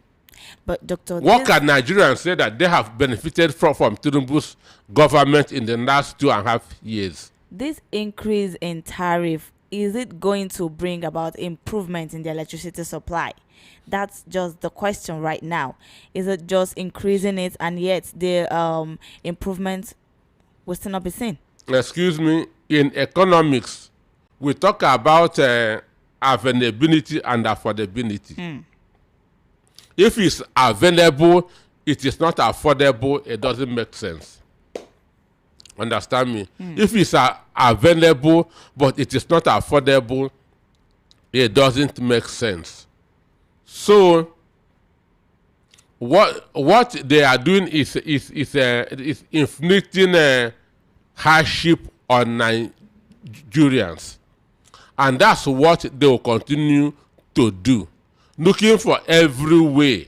But Doctor, what can Nigerians say that they have benefited from Tinubu's government in the last 2.5 years? This increase in tariff, is it going to bring about improvement in the electricity supply? That's just the question right now. Is it just increasing it and yet the improvement will still not be seen? Excuse me, in economics, we talk about availability and affordability. If it's available, it is not affordable, it doesn't make sense. Understand me? If it's available, but it is not affordable, it doesn't make sense. So, what they are doing is inflicting hardship on Nigerians. And that's what they will continue to do. Looking for every way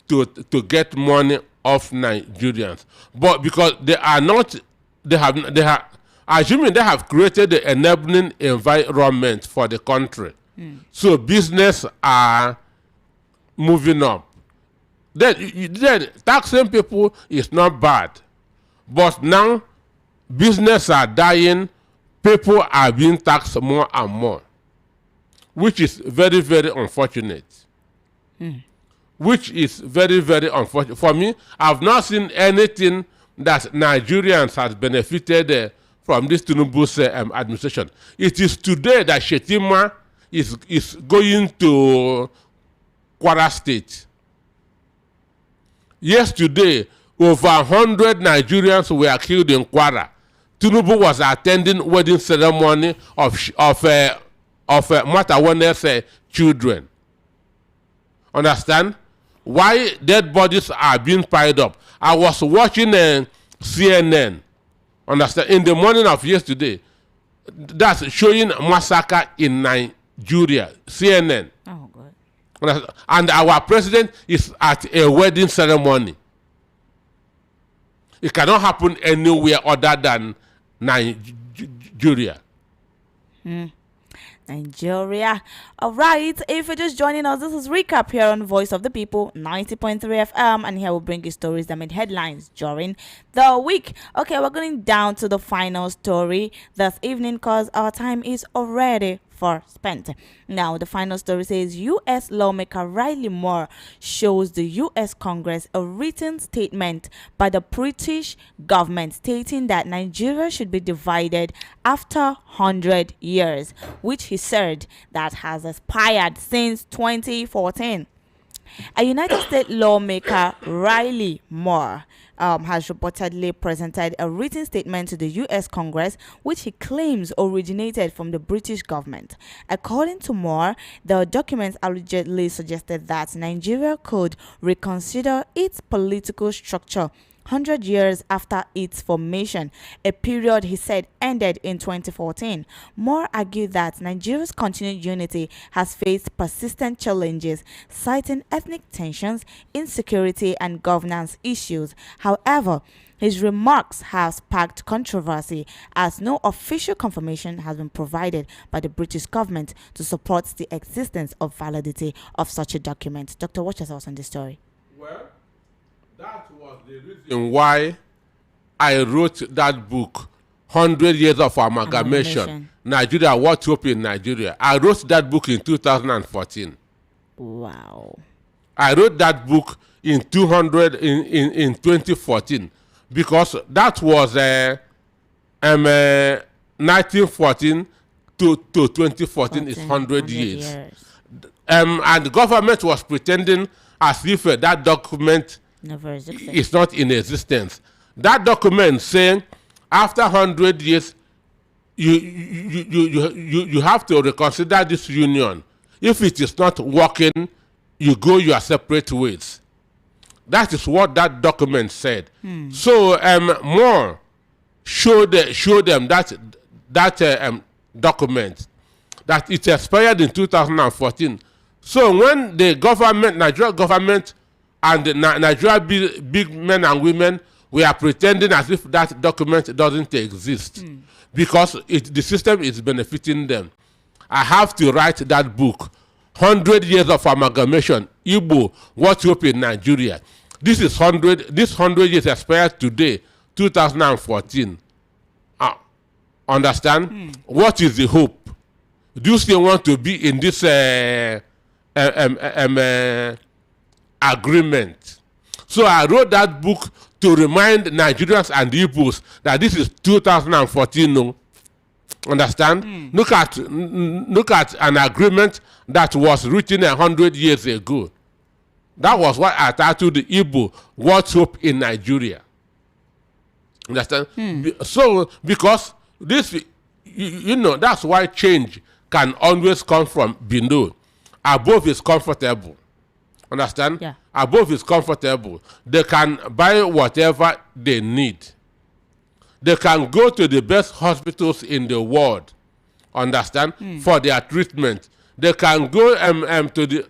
to get money off Nigerians. But because they have assuming they have created the enabling environment for the country. So business are moving up. Then taxing people is not bad. But now business are dying, people are being taxed more and more, which is very, very unfortunate. Which is very, very unfortunate. For me, I've not seen anything that Nigerians has benefited from this Tinubu's administration. It is today that Shetima is going to Kwara State. Yesterday, over 100 Nigerians were killed in Kwara. Tinubu was attending wedding ceremony of Matawane's children. Understand? Why dead bodies are being piled up? I was watching CNN. Understand? In the morning of yesterday, that's showing massacre in Nigeria, CNN. Oh, God. And our president is at a wedding ceremony. It cannot happen anywhere other than Nigeria. Nigeria. All right. If you're just joining us, this is Recap here on Voice of the People, 90.3 FM. And here we'll bring you stories that made headlines during the week. Okay, we're going down to the final story this evening because our time is already for spent. Now, the final story says U.S. lawmaker Riley Moore shows the U.S. Congress a written statement by the British government stating that Nigeria should be divided after 100 years, which he said that has expired since 2014. A United States lawmaker, Riley Moore, has reportedly presented a written statement to the U.S. Congress, which he claims originated from the British government. According to Moore, the document allegedly suggested that Nigeria could reconsider its political structure 100 years after its formation, a period he said ended in 2014. Moore argued that Nigeria's continued unity has faced persistent challenges, citing ethnic tensions, insecurity, and governance issues. However, his remarks have sparked controversy as no official confirmation has been provided by the British government to support the existence or validity of such a document. Dr. What's your thoughts on this story? Well, that was the reason why I wrote that book, 100 Years of Amalgamation. Nigeria, What Hope in Nigeria. I wrote that book in 2014. Wow. I wrote that book in 2014 because that was 1914 to 2014 is 100 years. And the government was pretending as if that document is not in existence. That document saying after 100 years you have to reconsider this union. If it is not working, you go your separate ways. That is what that document said. So Moore showed them that document that it expired in 2014. So when the government, Nigeria government, and the Nigeria big men and women were pretending as if that document doesn't exist because the system is benefiting them, I have to write that book, 100 Years of Amalgamation, Igbo, What Hope in Nigeria. This 100 years expired today, 2014. Understand? What is the hope? Do you still want to be in this agreement? So I wrote that book to remind Nigerians and Igbos that this is 2014. No? Understand? Look at an agreement that was written 100 years ago. That was why I titled the Igbo, What Hope in Nigeria. Understand? So because this, that's why change can always come from below. Above is comfortable. Understand? Yeah. Above is comfortable. They can buy whatever they need. They can go to the best hospitals in the world. Understand? For their treatment. They can go to the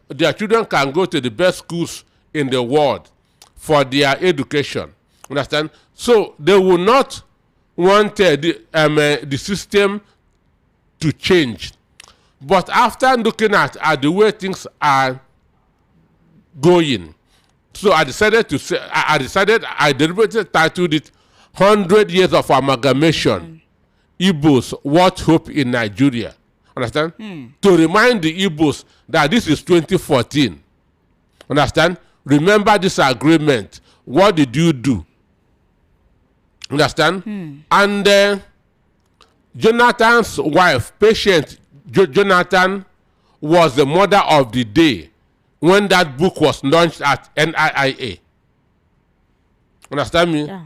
their children can go to the best schools in the world for their education. Understand? So they will not want the system to change. But after looking at the way things are going, so I deliberately titled it 100 Years of Amalgamation, Igbos, What Hope in Nigeria. Understand? To remind the Igbos that this is 2014. Understand? Remember this agreement. What did you do? Understand? And Jonathan's wife, patient Jonathan, was the mother of the day when that book was launched at NIIA. Understand me? Yeah.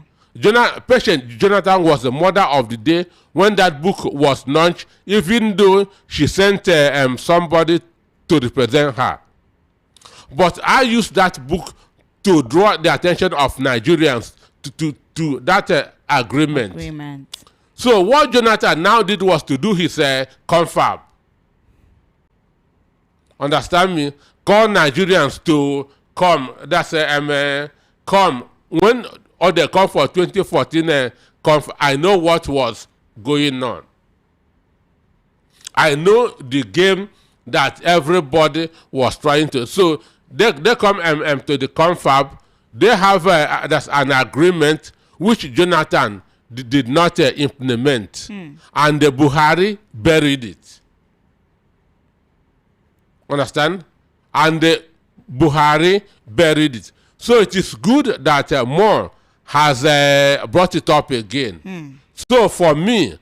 Patient Jonathan was the mother of the day when that book was launched, even though she sent somebody to represent her. But I used that book to draw the attention of Nigerians to that agreement. So what Jonathan now did was to do his confab. Understand me? Call Nigerians to come. That's come when or they come for 2014. I know what was going on. I know the game that everybody was trying to. So they come to the confab. They have that's an agreement which Jonathan did not implement, and the Buhari buried it. Understand? And the Buhari buried it. So it is good that Moore has brought it up again. So for me,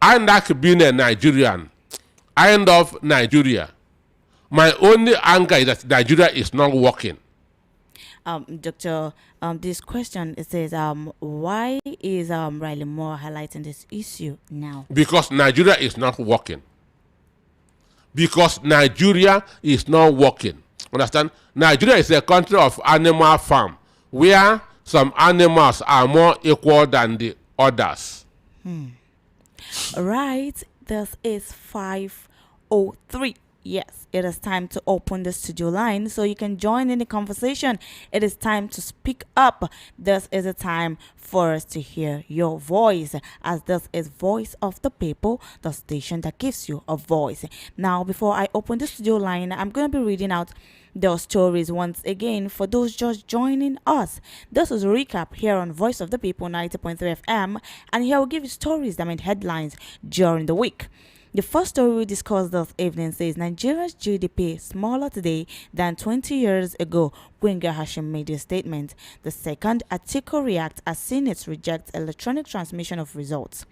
I like being a Nigerian. I end up Nigeria. My only anger is that Nigeria is not working. Doctor, this question, it says, why is Riley Moore highlighting this issue now? Because Nigeria is not working. Because Nigeria is not working. Understand? Nigeria is a country of animal farm where some animals are more equal than the others. Right, this is 5:03. Yes, it is time to open the studio line so you can join in the conversation. It is time to speak up. This is a time for us to hear your voice, as this is Voice of the People, the station that gives you a voice. Now, before I open the studio line, I'm going to be reading out those stories once again for those just joining us. This is a recap here on Voice of the People 90.3 FM, and here we'll give you stories that made headlines during the week. The first story we discussed this evening says Nigeria's GDP smaller today than 20 years ago. Gbenga Hashim made a statement. The second, Atiku reacts as Senate rejects electronic transmission of results.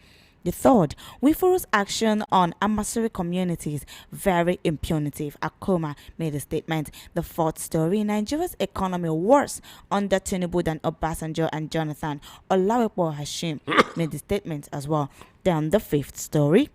The third, Wifuru's action on Amasiri communities, very impunitive. Akoma made a statement. The fourth story, Nigeria's economy worse under Tinubu than Obasanjo and Jonathan. Olawepo Hashim made a statement as well. Then the fifth story,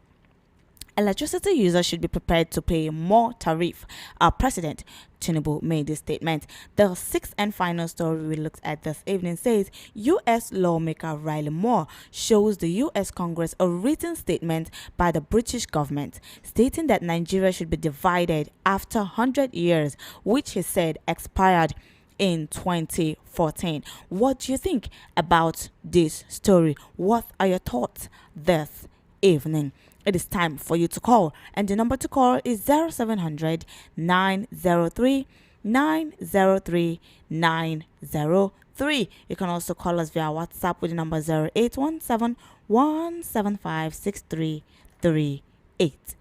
electricity users should be prepared to pay more tariff. Our President Tinubu made this statement. The sixth and final story we looked at this evening says U.S. lawmaker Riley Moore shows the U.S. Congress a written statement by the British government stating that Nigeria should be divided after 100 years, which he said expired in 2014. What do you think about this story? What are your thoughts this evening? It is time for you to call, and the number to call is 0700 903 903 903. You can also call us via WhatsApp with the number 0817 175 6338.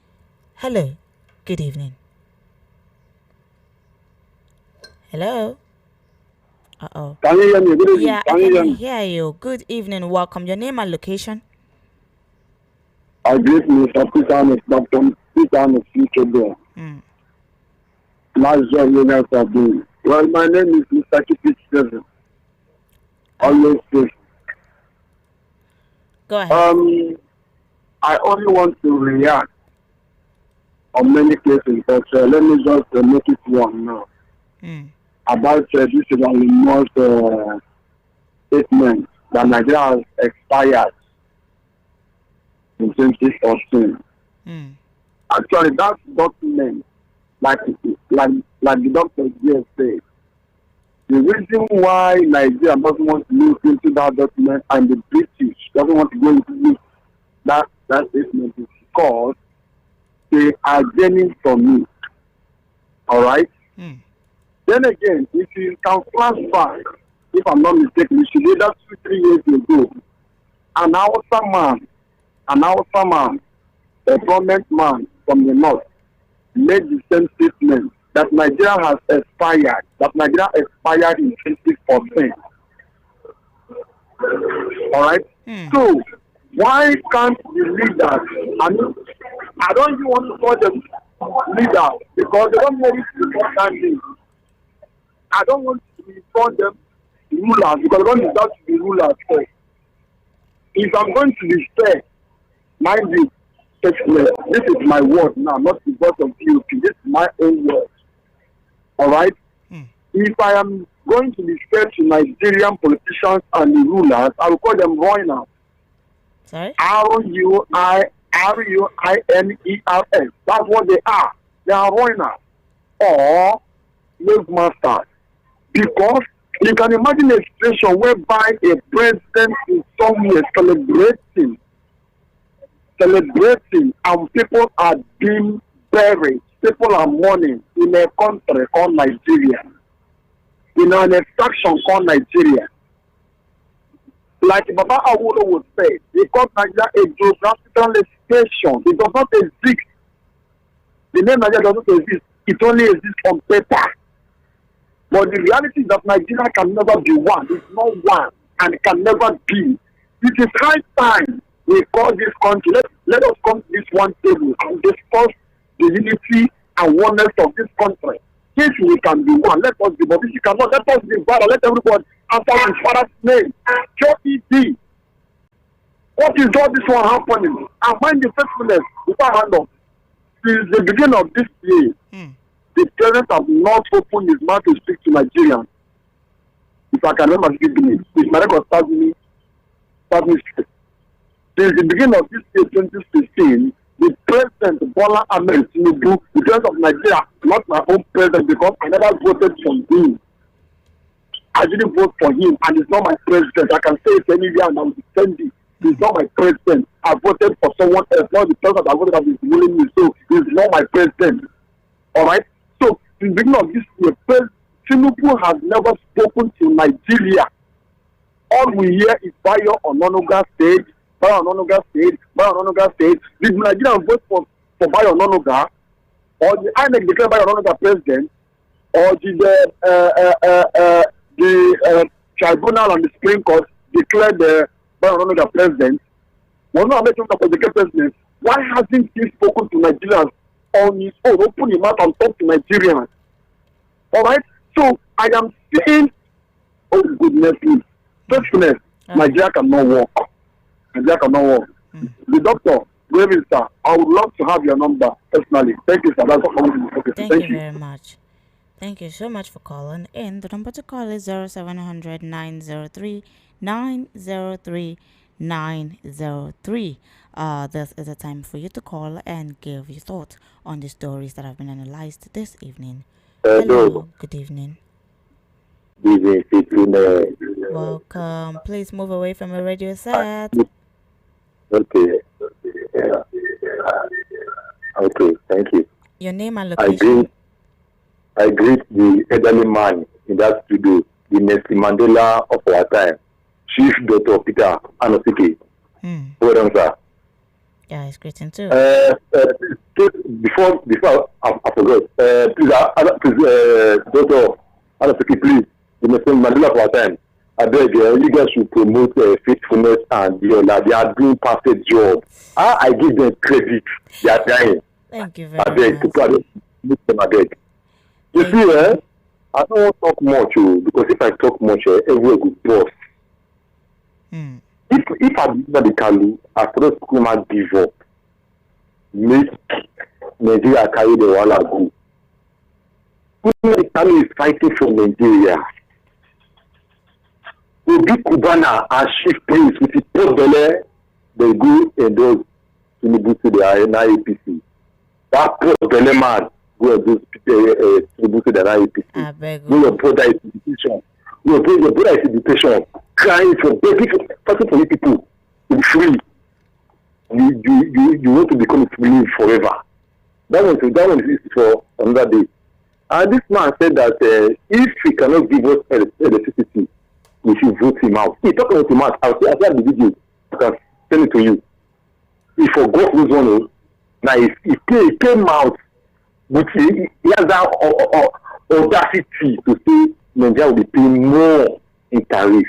Hello, good evening. Hello. Uh-oh. Can you hear me? Good evening. Yeah, I can hear you. Good evening. Welcome. Your name and location? I greet Mr. Peter Dr. Peter Future Boy. Nice job you guys are doing. Well, my name is Mr. Kipit Seven. Always good. Go ahead. I only want to react on many cases, but let me just make it one now. About this is only most statement that Nigeria has expired in 2014. Actually, that document, like the doctor just said, the reason why Nigeria doesn't want to look into that document and the British doesn't want to go into that statement is because they are gaining from it. All right? Then again, if you can flash back, if I'm not mistaken, it should be that 2-3 years ago, an Hausa man, a prominent man from the north, made the same statement that Nigeria has expired, in 2014. All right? So, why can't the leaders, I don't even want to call them leaders because they don't know it importantly. I don't want to call them rulers because I don't deserve to be rulers first. If I'm going to be fair, mind you, this is my word now, not the word of you. This is my own word. All right? If I am going to be fair to Nigerian politicians and the rulers, I will call them ruiners. Sorry? Ruiners. That's what they are. They are ruiners. or slave masters. Because you can imagine a situation whereby a president is somewhere celebrating, and people are being buried. People are mourning in a country called Nigeria, in an extraction called Nigeria. Like Baba Awolo would say, they call Nigeria a geographical station. It does not exist. The name Nigeria does not exist. It only exists on paper. But the reality is that Nigeria can never be one. It's not one and it can never be. It is high time we call this country. Let us come to this one table and discuss the unity and oneness of this country. If we can be one, let us be. But if you cannot, let us be one. Let everybody answer his father's name. J.E.D. What is all this one happening? And mind the faithfulness without hand up. Since the beginning of this year, the president has not opened his mouth to speak to Nigerians. If I can remember speaking, if my record serves me straight. Since the beginning of this year, 2016, the president Bola Ahmed Tinubu, the president of Nigeria, not my own president because I never voted for him. I didn't vote for him, and he's not my president. I can say it anywhere, and I will defend it. He's not my president. I voted for someone else. Not the president I voted for is ruling me, so he's not my president. All right. So, in the beginning of this year, Tinubu has never spoken to Nigeria. All we hear is Bayo Ononuga stage, Bayo Ononuga stage, Bayo Ononuga stage. Did Nigerians vote for Bayo Ononuga? Or the INEC declare Bayo Ononuga president? Or did the tribunal and the Supreme Court declare the Bayo Ononuga president? Well, no, I'm making the president. Why hasn't he spoken to Nigerians on his own? Open his mouth and talk to Nigerians. All right? So, I am saying, oh goodness me, faithfulness, Nigeria cannot work. Nigeria cannot work. The doctor, David, sir, I would love to have your number personally. Thank you, sir. That's all coming to the Thank you very much. Thank you so much for calling in. The number to call is 0700 903 903 903. This is a time for you to call and give your thoughts on the stories that have been analyzed this evening. Hello. Good evening. Welcome. Please move away from your radio set. Okay. Okay, thank you. Your name and location. I greet the elderly man in that studio, the Nelson Mandela of our time, Chief Dr. Peter Anosike. Well done, sir. Yeah, it's greeting too. Before I forgot, please, Dr. Anosike, please, the Nelson Mandela of our time, I beg you guys should promote faithfulness and they are doing perfect job. I give them credit. They are trying. Thank you very much. I beg. You see, I don't want to talk much because if I talk much, everyone will burst. If I do the Kalu, I thought Kuma give up. Make Nigeria carry the wall go. Kalu is fighting for Nigeria. Obi Kubana and Chief Prince with his post-belay, they go and those Tinubu to the IAPC. That post-belay man go and do Tinubu to the IAPC. No, your brother is education. Your brother is education. Crying for begging for you people to be free. You want to become free forever. That one is for another day. And this man said that if he cannot give us electricity, we should vote him out. He talked about him out. I'll see the video. I can send it to you. He forgot who's one. Now he came out with he has that audacity to say Nigeria will be paying more in tariff.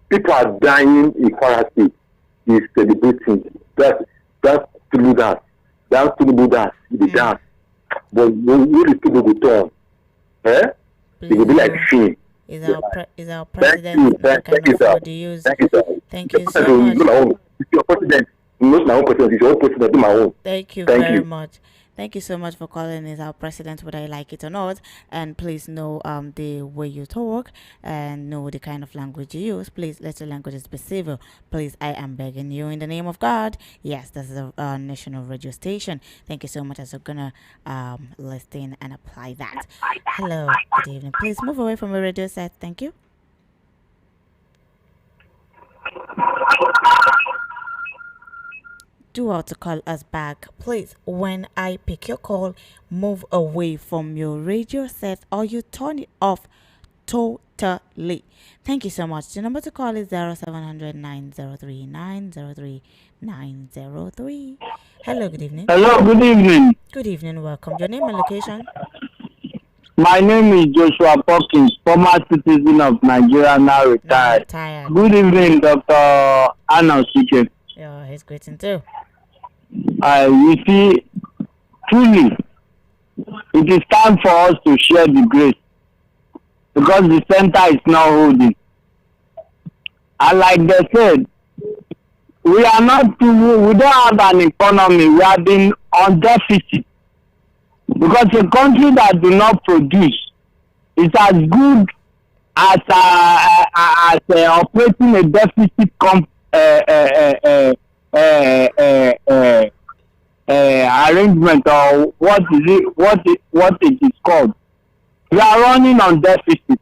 People are dying in Kwara State. He's celebrating. That's Tinubu dance. That's Tinubu dance. He dance. But when the people go turn, it will be like film. Is our president not can afford to use? Thank you so much. It's your president. Not my own president. It's your own president. My own. Thank you very much. Thank you so much for calling is our president, whether you like it or not. And please know the way you talk and know the kind of language you use. Please let your languages be civil. Please, I am begging you in the name of God. Yes, this is a national radio station. Thank you so much as you're gonna listen and apply that. Hello, good evening. Please move away from the radio set. Thank you. Do out to call us back. Please, when I pick your call, move away from your radio set or you turn it off totally. Thank you so much. The number to call is 0700 903 903 903. Hello, good evening. Hello, good evening. Good evening, welcome. Your name and location? My name is Joshua Perkins, former citizen of Nigeria, now retired. Tired. Good evening, Dr. Anna Chicken. Yeah, he's greeting too. You see, truly, it is time for us to share the grace because the center is not holding. And like they said, we are not we don't have an economy. We have been on deficit because a country that do not produce is as good as operating a deficit arrangement, or what it is called. We are running on deficit.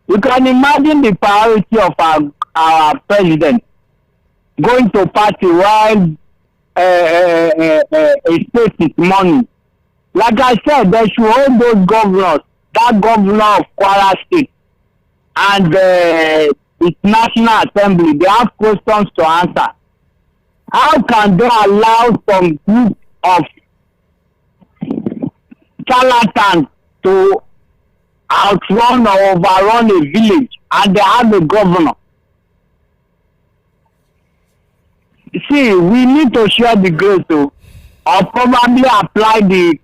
You can imagine the priority of our president going to party while a state is money. Like I said, they should hold those governors, that governor of Kwara State and its National Assembly. They have questions to answer. How can they allow some group of charlatans to outrun or overrun a village and they have a governor? See, we need to share the grace or probably apply the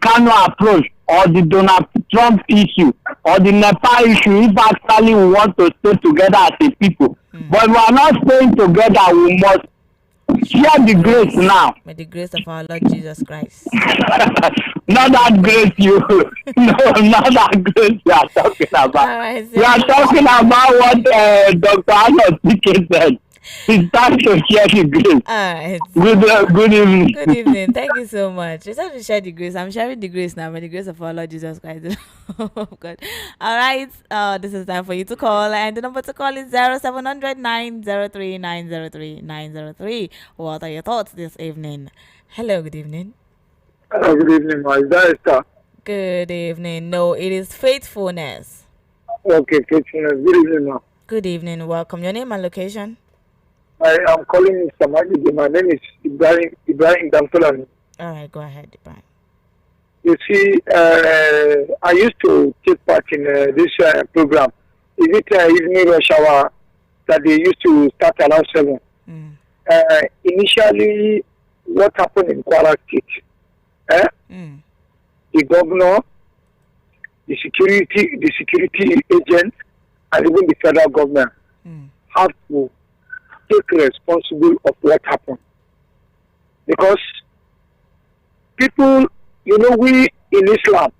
Kano approach or the Donald Trump issue or the Nepal issue if actually we want to stay together as a people. But we are not staying together. We must share the grace now. May the grace of our Lord Jesus Christ. Not that grace you. No, not that grace you are talking about. Right, so we are talking about what Dr. Arnold said. It's time to share the grace. Alright. Good evening. Good evening. Thank you so much. It's time to share the grace. I'm sharing the grace now. May the grace of our Lord Jesus Christ. Oh God. Alright. This is time for you to call. And the number to call is 0700 903 903 903. What are your thoughts this evening? Hello, good evening. Hello, good evening, my Esther. Good evening. No, it is faithfulness. Okay, faithfulness. Good evening, ma'am. Good evening. Welcome. Your name and location? I am calling Samadi. My name is Ibrahim Damtolani. All right, go ahead, Ibrahim. You see, I used to take part in this program. Is it evening rush hour that they used to start around 7? Initially, what happened in Kwara State? The governor, the security agent, and even the federal government have to take responsible of what happened. Because people, we in Islam,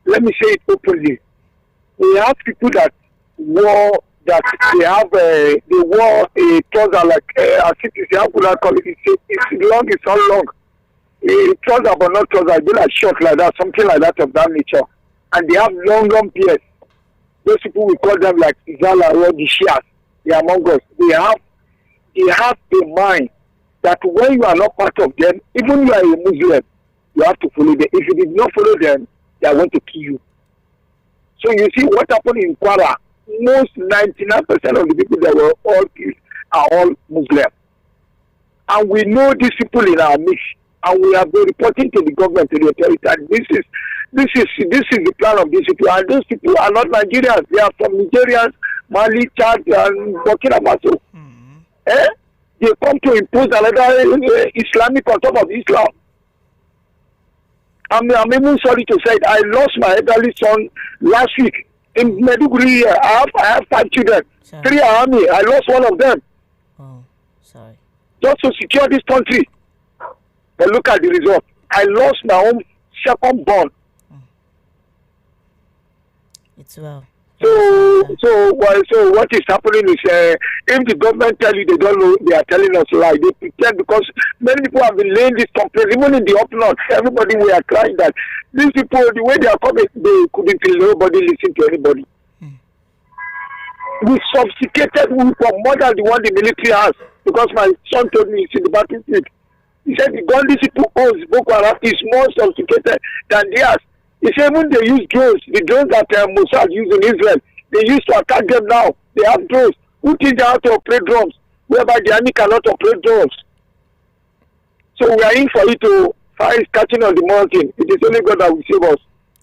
let me say it openly, we have people that wore that they wore a trouser like as it is, how could I call it? It's long, it's all long. A trouser but not trouser, be like short like that, something like that of that nature. And they have long beards. Those people we call them like Izala or the Shias, they are among us. They have a mind that when you are not part of them, even you are a Muslim, you have to follow them. If you did not follow them, they are going to kill you. So you see what happened in Kwara, most 99% of the people that were all killed are all Muslim. And we know these people in our midst, and we have been reporting to the government, to the authorities, and this is the plan of these people. And those people are not Nigerians, they are from Nigerians, Mali, Chad, and Burkina Faso. They come to impose another Islamic on top of Islam. I'm even sorry to say it. I lost my elderly son last week in Maiduguri. I have 5 children. Sorry. 3 are army. I lost one of them. Oh, sorry. Just to secure this country. But look at the result. I lost my own second born. It's well. So what is happening is, if the government tell you they don't know, they are telling us lie. They pretend, because many people have been laying this complaint, even in the up north. Everybody we are crying that these people, the way they are coming, they couldn't feel nobody listen to anybody. We sophisticated weapon more than the one the military has, because my son told me he's in the battlefield. He said the gun these people owns Boko Haram is more sophisticated than theirs. He said even they use drones, the drones that Mossad use in Israel, they use to attack them now. They have drones. Who teach them how to operate drones, whereby the army cannot operate drones? So we are in for it to find catching on the mountain. It is only God that will save us.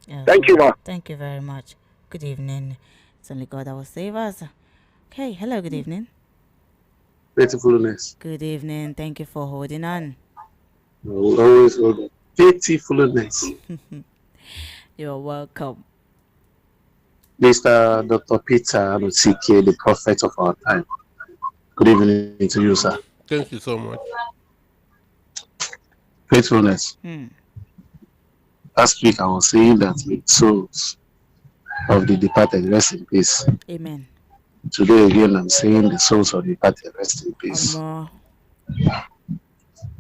Yes, Thank you, ma. Thank you very much. Good evening. It's only God that will save us. Okay, hello, good evening. Faithfulness. Good evening. Thank you for holding on. Always hold on. Faithfulness. You're welcome. Mr. Dr. Peter Anotike, the prophet of our time. Good evening to you, sir. Thank you so much. Faithfulness. Last week I was saying that the souls of the departed rest in peace. Amen. Today again I'm saying the souls of the departed rest in peace. Allah.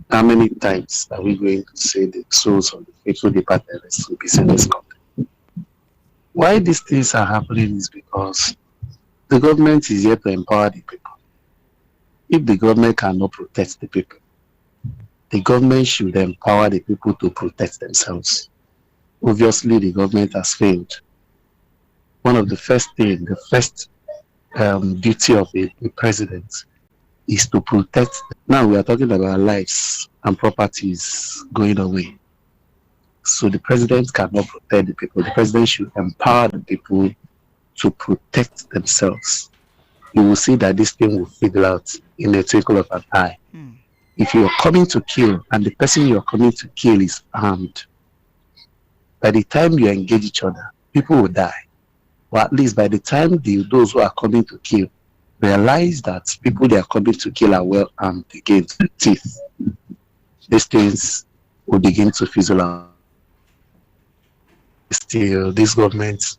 How many times are we going to say the souls of the faithful departed rest in peace in this country? Why these things are happening is because the government is here to empower the people. If the government cannot protect the people, the government should empower the people to protect themselves. Obviously, the government has failed. One of the first things, the first duty of the president is to protect. Now we are talking about lives and properties going away. So the president cannot protect the people. The president should empower the people to protect themselves. You will see that this thing will fizzle out in a twinkle of an eye. If you are coming to kill and the person you are coming to kill is armed, by the time you engage each other, people will die. Or at least by the time those who are coming to kill realize that people they are coming to kill are well armed against the teeth, these things will begin to fizzle out. Still, this government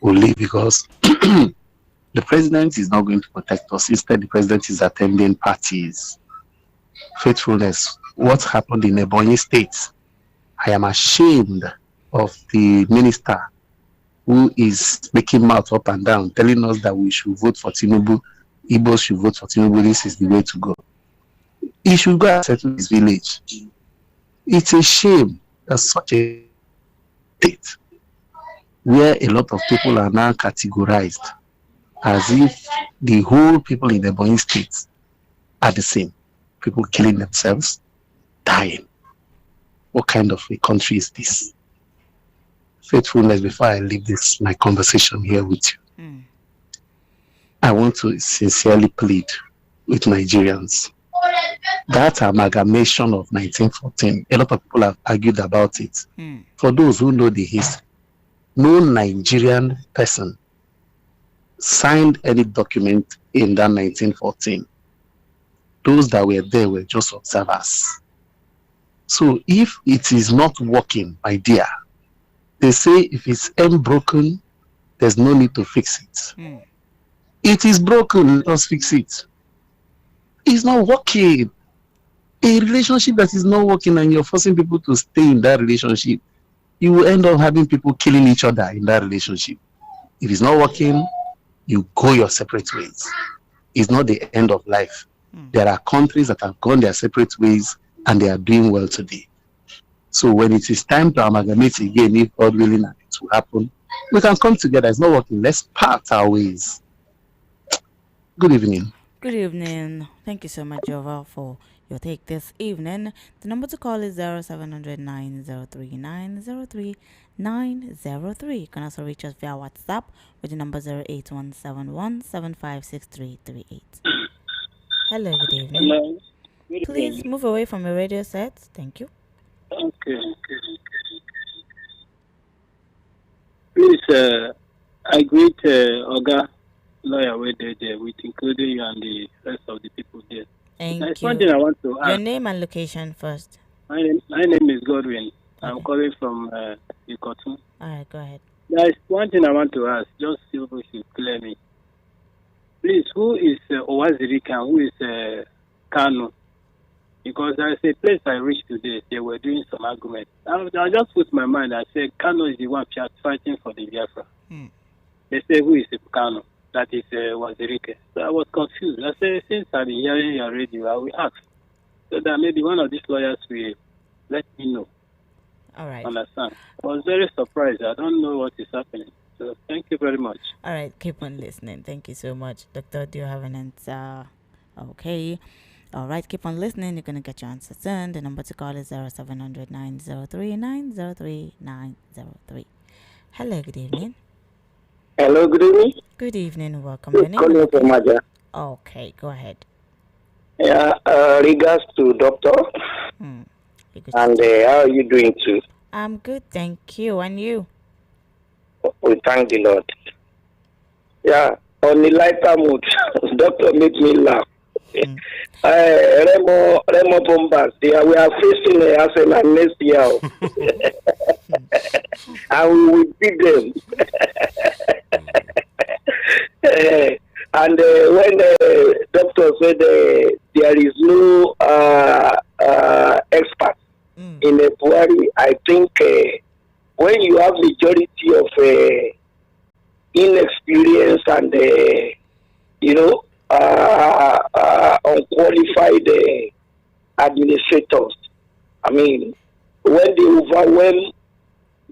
will leave because the president is not going to protect us. Instead, the president is attending parties. Faithfulness. What happened in Ebonyi State? I am ashamed of the minister who is making mouth up and down, telling us that we should vote for Tinubu. Igbos should vote for Tinubu. This is the way to go. He should go and settle his village. It's a shame that such a state where a lot of people are now categorized as if the whole people in the Ebonyi State are the same. People killing themselves, dying. What kind of a country is this? Faithfulness, before I leave my conversation here with you, I want to sincerely plead with Nigerians. That amalgamation of 1914, a lot of people have argued about it. For those who know the history, no Nigerian person signed any document in that 1914. Those that were there were just observers. So if it is not working, my dear, they say if it's broken, there's no need to fix it. It is broken, let us fix it. It's not working. A relationship that is not working and you're forcing people to stay in that relationship, you will end up having people killing each other in that relationship. If it's not working, you go your separate ways. It's not the end of life. There are countries that have gone their separate ways and they are doing well today. So when it is time to amalgamate again, if God willing and it will happen, we can come together. It's not working. Let's part our ways. Good evening. Good evening. Thank you so much, Jova, for your take this evening. The number to call is 0700 903 903 903. You can also reach us via WhatsApp with the number 08171 756338. Hello, good evening. Hello. Good Please evening. move away from your radio set. Thank you. Okay. Please, I greet Oga lawyer with including you and the rest of the people there. Thank There's you. one thing I want to Your ask. name and location first. My name is Godwin. I'm Okay. calling from Ikotu. All right, go ahead. There's one thing I want to ask. Just see if you should clear me. Please, who is Owazirika and who is Kano? Because there's a place I reached today. They were doing some arguments. I just put my mind. I said Kano is the one fighting for the Biafra. They say who is Kano? That is Wazirika. So I was confused. I said since I've been hearing your radio, I will ask so that maybe one of these lawyers will let me know. All right. Understand? I was very surprised. I don't know what is happening. So thank you very much. All right, keep on listening. Thank you so much. Doctor, do you have an answer? Okay. All right, keep on listening. You're going to get your answer soon. The number to call is 0700 903 903 903. Hello, good evening. Hello, good evening. Good evening. Welcome. Your name? Calling from Maja. Okay, go ahead. Yeah, regards to doctor, and how are you doing too? I'm good, thank you. And you? We thank the Lord. Yeah, on the lighter mood, doctor made me laugh. Remo Bombas, yeah, we are facing Arsenal next year, and we will beat them. And when the doctor said there is no expert in a Buhari, I think when you have majority of inexperience and unqualified administrators, I mean, when they overwhelm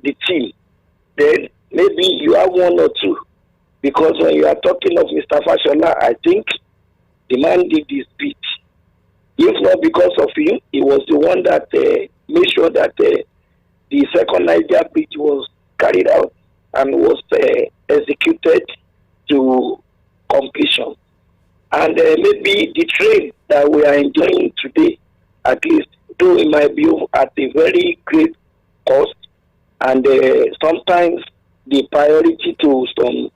the team, then maybe you have one or two. Because when you are talking of Mr. Fashola, I think the man did his bit. If not because of him, he was the one that made sure that the second Niger bridge was carried out and was executed to completion. And maybe the train that we are enjoying today, at least, though it might be at a very great cost, and sometimes the priority to some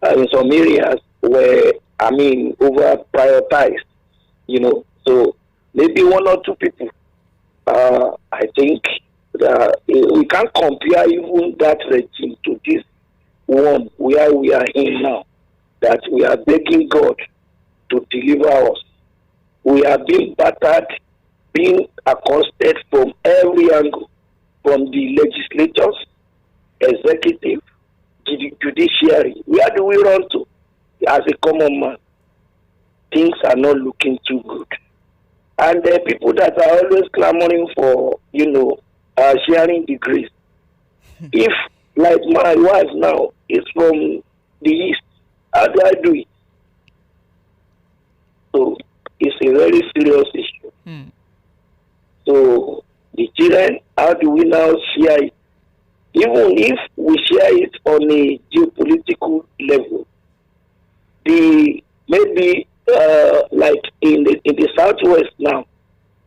in some areas were, over prioritized, So maybe one or two people. I think that we can't compare even that regime to this one where we are in now. That we are begging God to deliver us. We are being battered, being accosted from every angle, from the legislators, executive, judiciary. Where do we run to as a common man? Things are not looking too good. And the people that are always clamoring for, sharing the grace. If, like my wife now, is from the east, how do I do it? So it's a very serious issue. So the children, how do we now share it? Even if we share it on a geopolitical level, maybe like in the southwest now,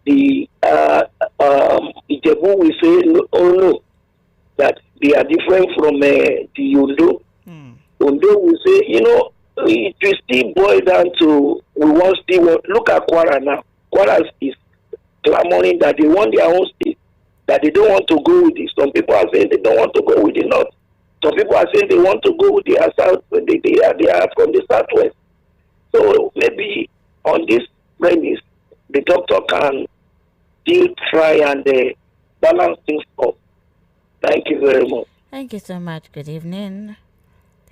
the Ijebu will say, no, that they are different from the Ondo. Ondo will say, it will still boil down to look at Kwara now. Kwara is clamoring that they want their own state, that they don't want to go with it. Some people are saying they don't want to go with the north. Some people are saying they want to go with the south. They are from the southwest. So maybe on this premise, the doctor can still try and balance things up. Thank you very much. Thank you so much. Good evening.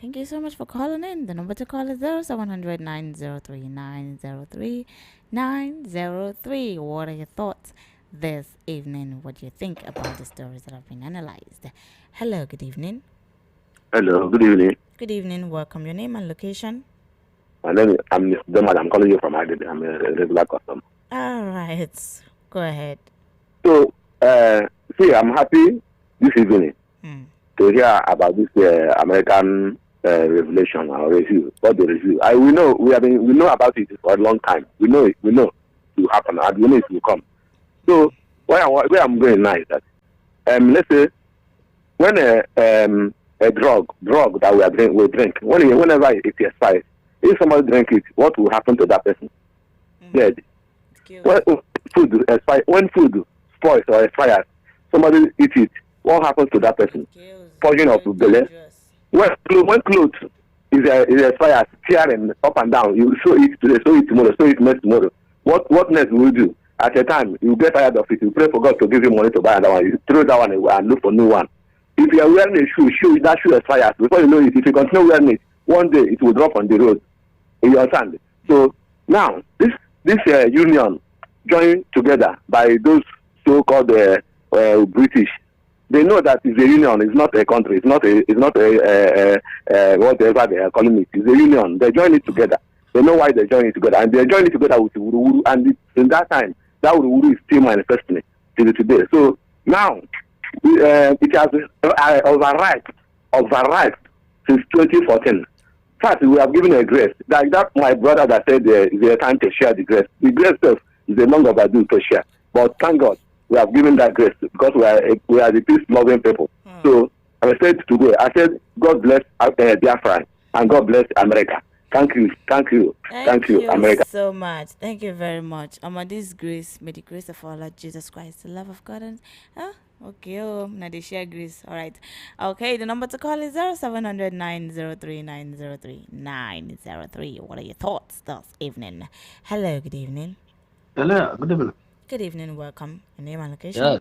Thank you so much for calling in. The number to call is 0700 903 903 903. What are your thoughts this evening? What do you think about the stories that have been analyzed? Hello, good evening. Hello, good evening. Good evening. Welcome. Your name and location? My name is Mr. Domad. I'm calling you from Agade. I'm a regular customer. All right. Go ahead. So, I'm happy this evening to hear about this American revelation or review. What the review? We know about it for a long time. We know it will happen, and we know it will come. So, where I'm going now is that, let's say, when a drug that we drink, whenever it expires, if somebody drink it, what will happen to that person? Dead. When food spoils or expires, somebody eat it, what happens to that person? Purging of belly. When clothes is expired, tearing up and down, you sew it today, sew it tomorrow, sew it next tomorrow. What next will you do? At a time, you get tired of it, you pray for God to give you money to buy another one, you throw that one away and look for new one. If you are wearing a shoe, that shoe expires. Before you know it, if you continue wearing it, one day it will drop on the road. You understand? So now, this union joined together by those so-called British. They know that it's a union. It's not a country. It's not a whatever they are calling it. It's a union. They join it together. They know why they join it together, and they join it together with Ururu. And in that time, that Ururu is still manifesting till today. So now it has overripe since 2014. First, we have given a grace. Like that, my brother that said it's time to share the grace. The grace itself is a long overdue to share. But thank God, we have given that grace because we are the peace-loving people. So I said today, I said, God bless Biafra and God bless America. Thank you, America. So much. Thank you very much. This grace, may the grace of our Lord Jesus Christ, the love of God, and okay, now they share grace. All right. Okay, the number to call is 0700 903 903 903. What are your thoughts this evening? Hello, good evening. Hello, good evening. Good evening, welcome. Your name and location? Yeah,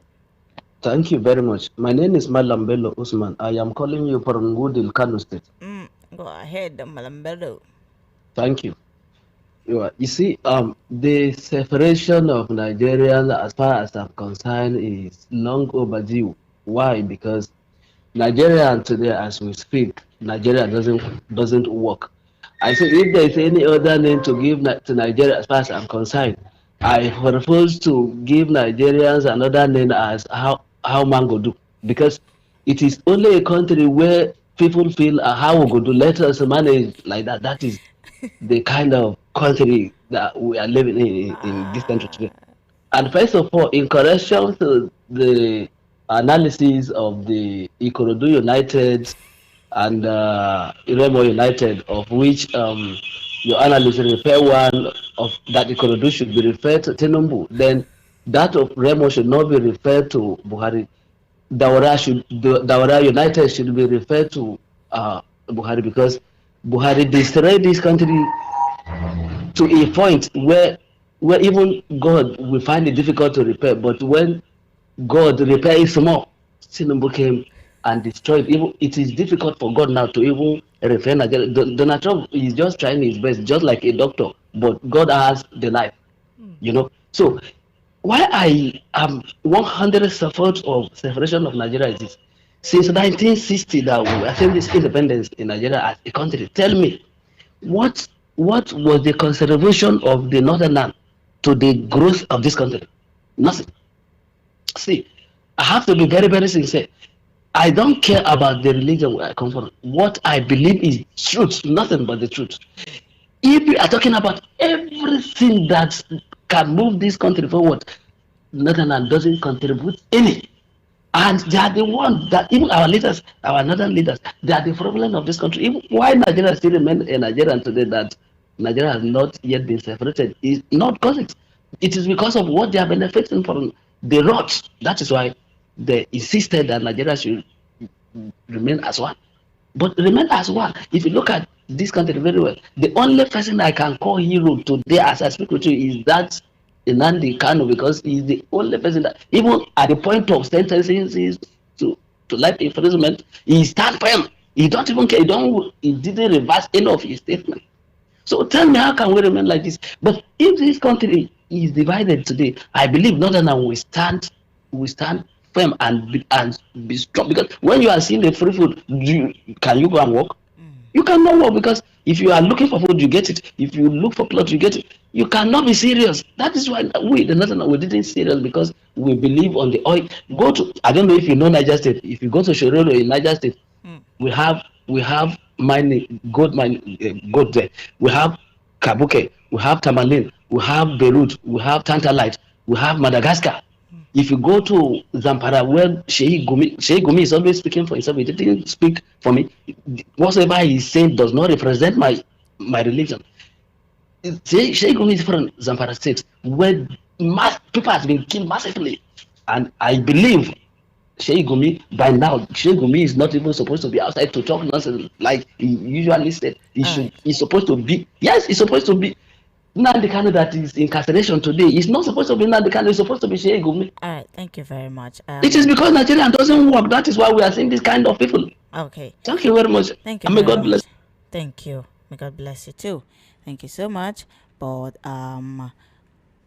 thank you very much. My name is Malambello Usman. I am calling you from Woodhill, Kano State. Go ahead, Malambello. Thank you. You see, the separation of Nigeria, as far as I'm concerned, is long overdue. Why? Because Nigeria today, as we speak, Nigeria doesn't work. I say if there is any other name to give to Nigeria, as far as I'm concerned, I propose to give Nigerians another name as how man go do, because it is only a country where people feel how we go do. Let us manage like that. That is the kind of country that we are living in this country today. And first of all, in correction to the analysis of the Ikorodu United and Iremo United, of which your analyst refer one of that Ikorodu should be referred to Tinubu, then that of Remo should not be referred to Buhari. Daura United should be referred to Buhari, because Buhari destroyed this country to a point where even God will find it difficult to repair. But when God repairs small, Tinubu came and destroyed. Even it is difficult for God now to even repair Nigeria. Donald Trump is just trying his best, just like a doctor, but God has the life, So why I am 100 support of separation of Nigeria is this. Since 1960 that we achieved this independence in Nigeria as a country, tell me, what was the contribution of the Northern to the growth of this country? Nothing. See, I have to be very, very sincere. I don't care about the religion where I come from. What I believe is truth, nothing but the truth. If you are talking about everything that can move this country forward, Northern doesn't contribute any. And they are the ones that even our leaders, our northern leaders, they are the problem of this country. Even why Nigeria still remains a Nigerian today, that Nigeria has not yet been separated, is not because it is because of what they are benefiting from the roads. That is why they insisted that Nigeria should remain as one. But remain as one. If you look at this country very well, the only person I can call hero today as I speak with you is that Nnamdi Kanu, because he's the only person that, even at the point of sentencing to life imprisonment, he stand firm. He don't even care. He didn't reverse any of his statement. So tell me, how can we remain like this? But if this country is divided today, I believe Northern will stand firm and be strong. Because when you are seeing the free food, can you go and work? You cannot work, because if you are looking for food, you get it. If you look for clothes, you get it. You cannot be serious. That is why we didn't serious, because we believe on the oil. I don't know if you know Niger State. If you go to Shororo in Niger State, we have mining, gold there. We have Kabuke, we have Tamalin, we have Beirut, we have Tantalite, we have Madagascar. If you go to Zamfara, where Sheikh Gumi is always speaking for himself, he didn't speak for me. Whatever he's saying does not represent my religion. Sheikh Gumi is from Zamfara State, where people have been killed massively. And I believe Sheikh by now, Sheikh is not even supposed to be outside to talk nonsense like he usually said. All right. He's supposed to be, yes, he's supposed to be. Nnamdi Kanu that is incarceration today is not supposed to be Nnamdi Kanu, it's supposed to be Sheikh. All right. Thank you very much. It is because Nigeria doesn't work. That is why we are seeing this kind of people. Okay. Thank you very much. Thank you And may very God bless. much. Thank you. May God bless you too. Thank you so much. But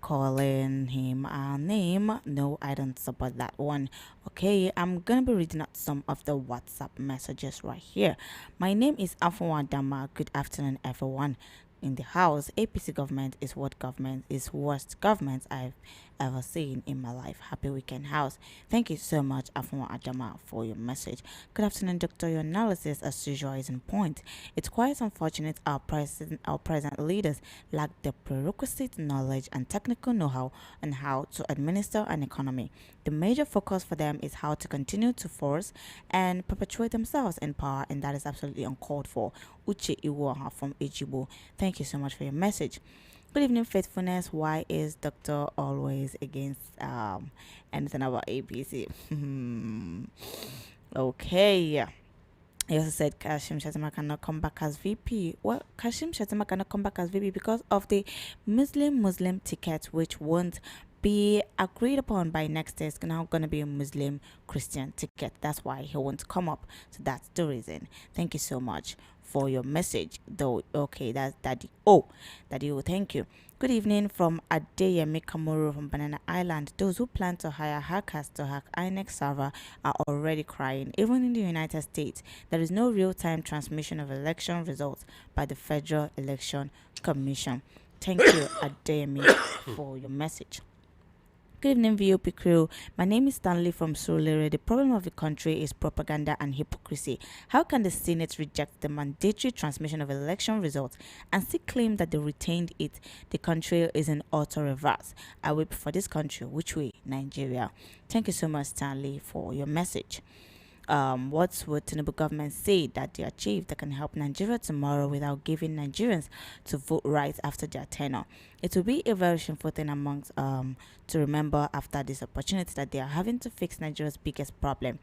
calling him a name, no, I don't support that one. Okay, I'm gonna be reading out some of the WhatsApp messages right here. My name is Afonwa Dama. Good afternoon, everyone in the house. APC government is what government is worst government I've ever seen in my life. Happy weekend, house. Thank you so much, Afonwa Adama, for your message. Good afternoon, Doctor. Your analysis, as usual, is on point. It's quite unfortunate our present leaders lack the prerequisite knowledge and technical know-how on how to administer an economy. The major focus for them is how to continue to force and perpetuate themselves in power, and that is absolutely uncalled for. Uche Iwoha from Ijibo. Thank you so much for your message. Good evening, faithfulness. Why is Doctor always against anything about APC? Okay. He also said Kashim Shettima cannot come back as VP. Well, Kashim Shettima cannot come back as VP because of the Muslim ticket, which won't be agreed upon by next year. It's now going to be a Muslim Christian ticket. That's why he won't come up. So that's the reason. Thank you so much for your message. Though, okay, that's Daddy. Daddy, thank you. Good evening from Adeyemi Kamuru from Banana Island. Those who plan to hire hackers to hack INEC server are already crying. Even in the United States, there is no real-time transmission of election results by the Federal Election Commission. Thank you, Adeyemi, for your message. Good evening, VOP crew. My name is Stanley from Surulere. The problem of the country is propaganda and hypocrisy. How can the Senate reject the mandatory transmission of election results and still claim that they retained it? The country is in auto reverse. I weep for this country. Which way? Nigeria. Thank you so much, Stanley, for your message. What would Tinubu government say that they achieved that can help Nigeria tomorrow without giving Nigerians to vote right after their tenure? It will be a very shameful thing amongst to remember after this opportunity that they are having to fix Nigeria's biggest problem.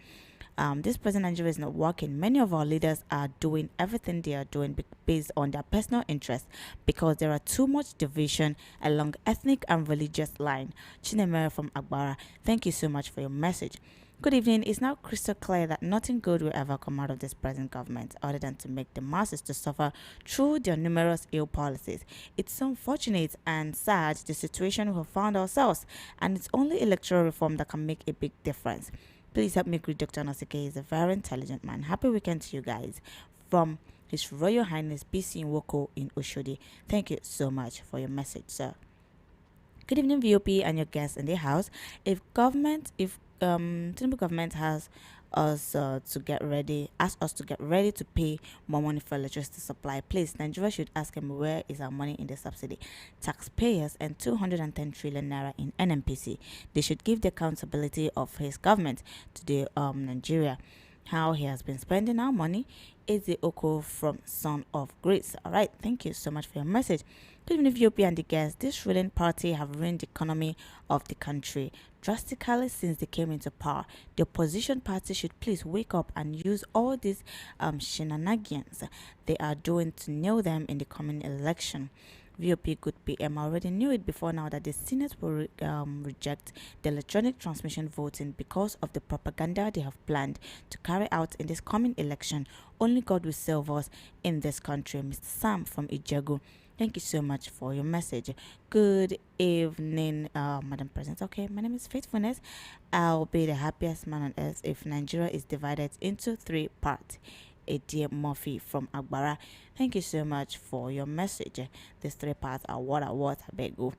This present Nigeria is not working. Many of our leaders are doing everything they are doing based on their personal interests because there are too much division along ethnic and religious line. Chinemere from Agbara, thank you so much for your message. Good evening. It's now crystal clear that nothing good will ever come out of this present government other than to make the masses to suffer through their numerous ill policies. It's unfortunate and sad the situation we have found ourselves, and it's only electoral reform that can make a big difference. Please help me greet Dr. Nasike. He's a very intelligent man. Happy weekend to you guys from His Royal Highness BC Nwoko in Oshodi. Thank you so much for your message, sir. Good evening, VOP and your guests in the house. If Tinubu government has us asked us to get ready to pay more money for electricity supply, please, Nigeria should ask him where is our money in the subsidy. Taxpayers and 210 trillion naira in NMPC. They should give the accountability of his government to the Nigeria. How he has been spending our money is the Oko from Son of Grace. All right, thank you so much for your message. Good evening, Ethiopia and the guests. This ruling party have ruined the economy of the country drastically since they came into power. The opposition party should please wake up and use all these shenanigans they are doing to nail them in the coming election. VOP good PM already knew it before now that the Senate will reject the electronic transmission voting because of the propaganda they have planned to carry out in this coming election. Only God will save us in this country. Mr. Sam from Ijagu, thank you so much for your message. Good evening, Madam President. Okay, my name is Faithfulness. I'll be the happiest man on earth if Nigeria is divided into 3 parts. A dear Murphy from Agbara. Thank you so much for your message. These 3 parts are what I beg you.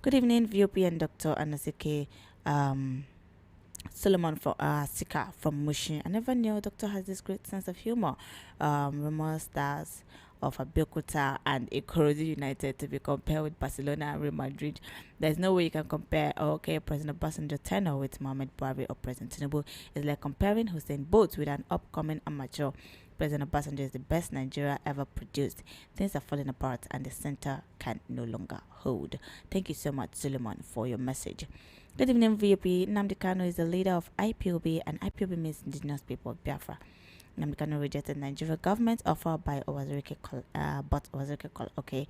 Good evening, VOP and Dr. Anasike Solomon from Sika from Mushi. I never knew Doctor has this great sense of humor. Rumors stars of Abeokuta and Ikorodu United to be compared with Barcelona and Real Madrid. There's no way you can compare President Obasanjo tenure with Mohamed Buhari or President Tinubu. It's like comparing Hussein Bolt with an upcoming amateur. President Obasanjo is the best Nigeria ever produced. Things are falling apart and the center can no longer hold. Thank you so much, Suleiman, for your message. Good evening, VP. Nnamdi Kanu is the leader of IPOB, and IPOB means Indigenous People of Biafra. Nnamdi Kanu rejected Nigeria government offer by Owazirike, but Owazirike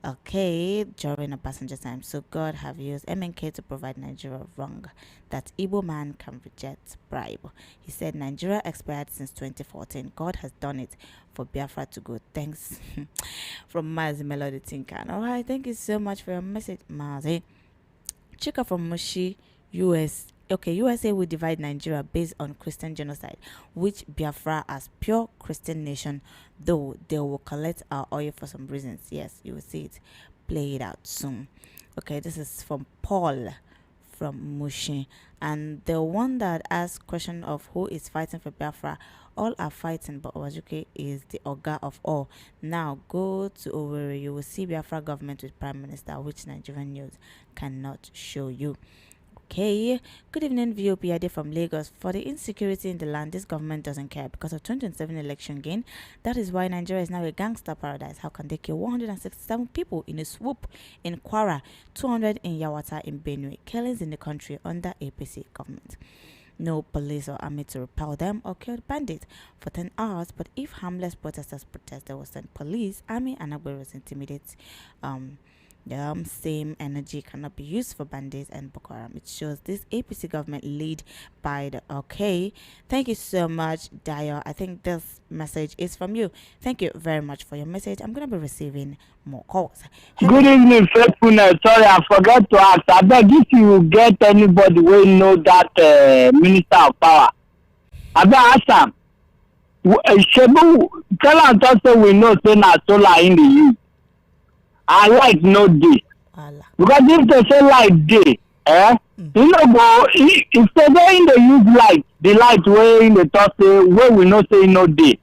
okay, during Obasanjo time. So God have used MNK to provide Nigeria wrong. That Igbo man can reject bribe. He said Nigeria expired since 2014. God has done it for Biafra to go. Thanks from Mazi Melody Tinkan. Alright, thank you so much for your message, Mazi. Chika from Mushi, US. Okay, USA will divide Nigeria based on Christian genocide, which Biafra as pure Christian nation, though they will collect our oil for some reasons. Yes, you will see it. Play it out soon. Okay, this is from Paul from Mushi. And the one that asked question of who is fighting for Biafra, all are fighting, but Owajuke is the Oga of all. Now go to Owerri, you will see Biafra government with Prime Minister, which Nigerian news cannot show you. Okay, good evening, VOP Ade from Lagos. For the insecurity in the land, this government doesn't care because of 2027 election gain. That is why Nigeria is now a gangster paradise. How can they kill 167 people in a swoop in Kwara, 200 in Yawata in Benue? Killings in the country under APC government. No police or army to repel them or kill the bandits for 10 hours. But if harmless protesters protest, they will send police, army, and Agberos intimidate. The same energy cannot be used for bandits and Boko Haram. It shows this APC government lead by the okay. Thank you so much, Dio. I think this message is from you. Thank you very much for your message. I'm gonna be receiving more calls. Good evening, faithfulness. Sorry, I forgot to ask. I beg if you get anybody will know that minister of power. I beg ask him. Shebu, tell am talk say we know say na solar in the youth. I like no day. Because if they say light day, you know, go if they in the use light, the light way in the talk say where we know say no day.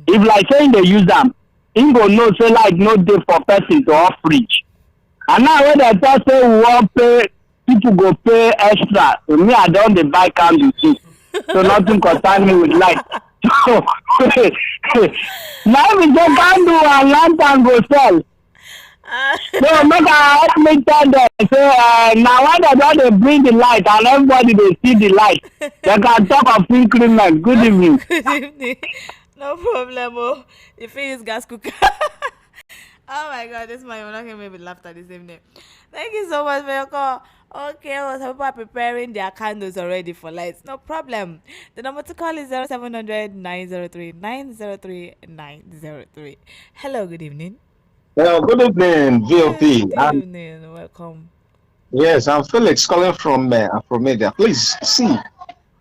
If like saying they use them, he go know say like no day for person to off fridge. And now when they talk say we want pay, people go pay extra. So me I don't dey buy candle too. So nothing concern me with light. So now we just candle and lantern go sell. So make I help me tell them say now when they bring the light and everybody they see the light, they can talk of increment. Good evening. Good evening. No problem. Oh, if he is gas cooker. Oh my God, this man will not hear me with laughter this evening. Thank you so much for your call. Okay, well, some people are preparing their candles already for lights. No problem. The number to call is 0700 903 903 903. Hello, good evening. Good evening, VOP. Good evening, welcome. Yes, I'm Felix calling from Media. Please see,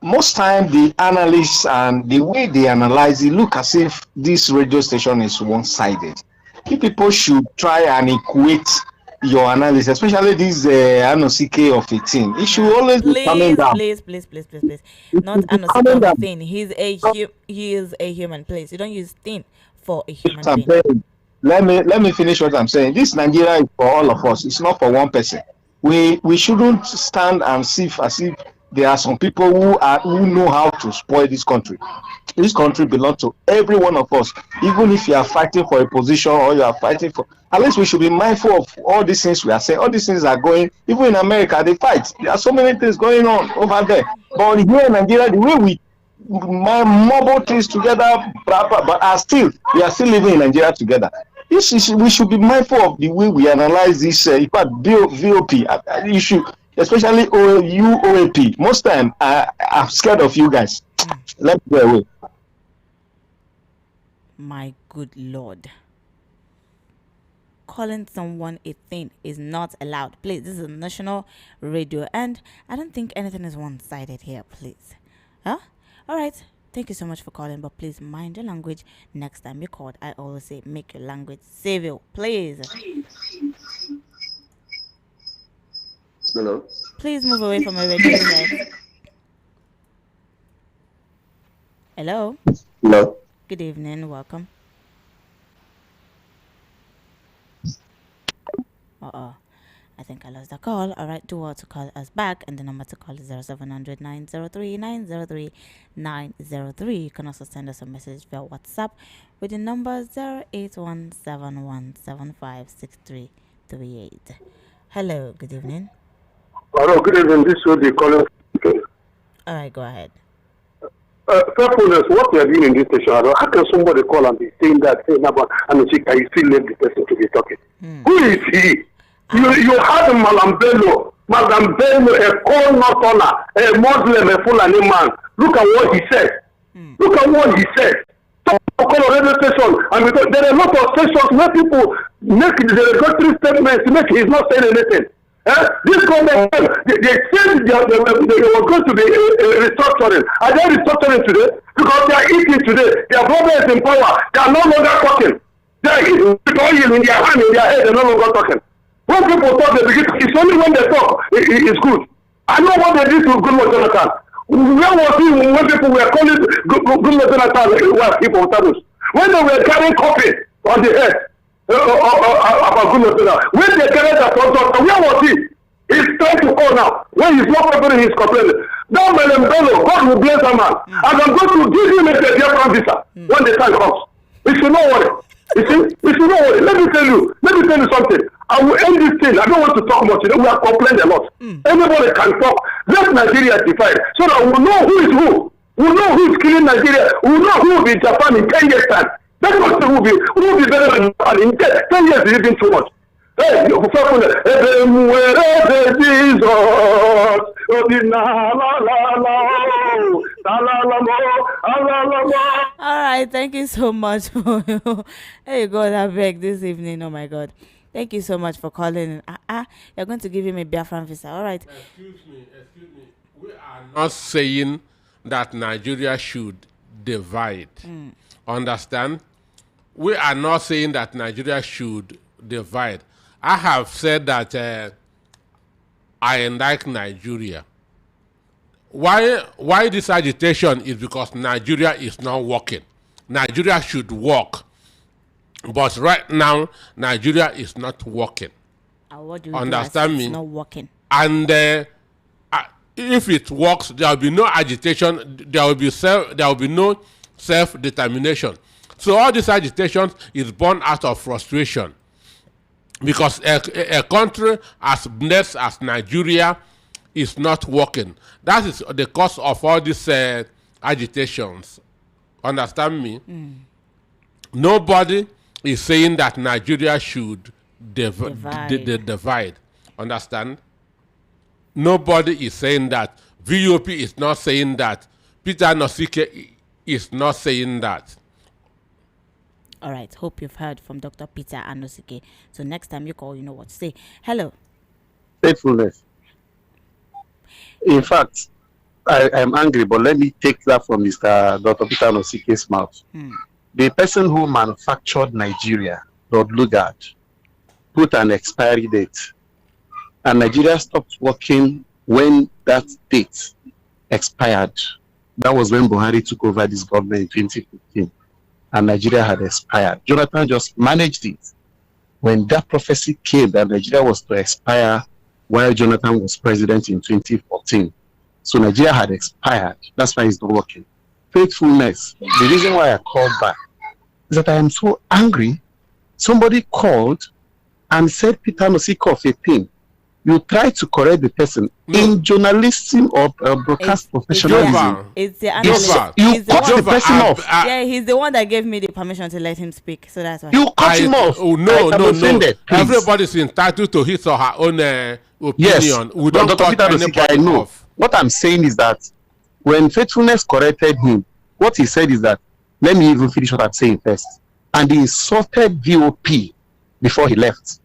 most time the analysts and the way they analyze it look as if this radio station is one-sided. You people should try and equate your analysis, especially this ANOCK of 18. It should always be coming down. Please. Not ANOCK of 18. He is a human. Please, you don't use thin for a human being. Let me finish what I'm saying. This Nigeria is for all of us. It's not for one person. We shouldn't stand and see as if there are some people who know how to spoil this country. This country belongs to every one of us. Even if you are fighting for a position or you are fighting for, at least we should be mindful of all these things we are saying. All these things are going. Even in America, they fight. There are so many things going on over there. But here in Nigeria, the way we mobile things together, but we are still living in Nigeria together. We should be mindful of the way we analyze this. In fact, VOP issue, especially OAP. Most time, I'm scared of you guys. Let's go away. My good Lord. Calling someone a thing is not allowed. Please, this is a national radio, and I don't think anything is one-sided here, please. Huh? All right. Thank you so much for calling, but please mind your language next time you call. I always say make your language civil, please. Hello. Please move away from my radio set. Hello. Hello. Good evening. Welcome. I think I lost the call. All right, do well to call us back, and the number to call is 0700 You can also send us a message via WhatsApp with the number 08171756338. Hello, good evening. Hello, good evening. This will be calling. All right, go ahead. Faithfulness, what we are doing in this station, how can somebody call and be saying that, saying about, and you still let the person to be talking? Who is he? You had Madam Bello, a call not honor, a Muslim, a Fulani man. Look at what he said. Look at what he said. Call a radio station, and because there are a lot of stations where people make the derogatory statements, he's not saying anything. This government, they said they were going to be restructuring. Are they restructuring today? Because they are eating today. Their brother is in power. They are no longer talking. They are eating with oil in their hand, in their head. They are no longer talking. When people talk, they begin. It's only when they talk it's good. I know what they did to Goodluck Jonathan. Where was he when people were calling Goodluck Jonathan people tables? When they were carrying coffee on the head about Goodluck Jonathan. When they carried that doctor, where was he? He's trying to call now. When he's not preparing, he's complaining. That Madam Bello, God will bless that man. And I'm going to give him a Biafran visa when the time comes. We should not worry. You see, we should not worry. Let me tell you something. I will end this thing. I don't want to talk much. We have complained a lot. Anybody can talk. Let Nigeria divide so that we'll know who is who. We'll know who is killing Nigeria. We'll know who will be Japan in 10 years' time. That's what who will be better than Japan in 10 years. It's been too much. Hey, all right, thank you so much. Hey, God, I beg this evening. Oh my God, thank you so much for calling. You're going to give him a Biafran visa. All right. Excuse me. We are not saying that Nigeria should divide. Understand? We are not saying that Nigeria should divide. I have said that I like Nigeria. Why this agitation is because Nigeria is not working. Nigeria should work. But right now, Nigeria is not working. What do you understand me? It's not working. And if it works, there will be no agitation. There will be no self-determination. So all this agitation is born out of frustration. Because a country as blessed as Nigeria is not working. That is the cause of all these agitations. Understand me? Nobody is saying that Nigeria should divide. Understand? Nobody is saying that. VOP is not saying that. Peter Nosike is not saying that. All right. Hope you've heard from Dr. Peter Anosike. So next time you call, you know what to say. Hello. Faithfulness. In fact, I am angry, but let me take that from Mr. Dr. Peter Anosike's mouth. The person who manufactured Nigeria, Lord Lugard, put an expiry date. And Nigeria stopped working when that date expired. That was when Buhari took over this government in 2015. And Nigeria had expired. Jonathan just managed it. When that prophecy came that Nigeria was to expire while Jonathan was president in 2014. So Nigeria had expired. That's why it's not working. Faithfulness. The reason why I called back is that I am so angry. Somebody called and said Peter Nosike of a thing. You try to correct the person in journalism or broadcast professionalism. It's the analyst. You cut the person off. Yeah, he's the one that gave me the permission to let him speak. So that's why. You cut him off. Oh, no. Everybody's entitled to his or her own opinion. Yes, we don't cut anybody I know. off. What I'm saying is that when Faithfulness corrected him, what he said is that, let me even finish what I'm saying first. And he insulted VOP before he left.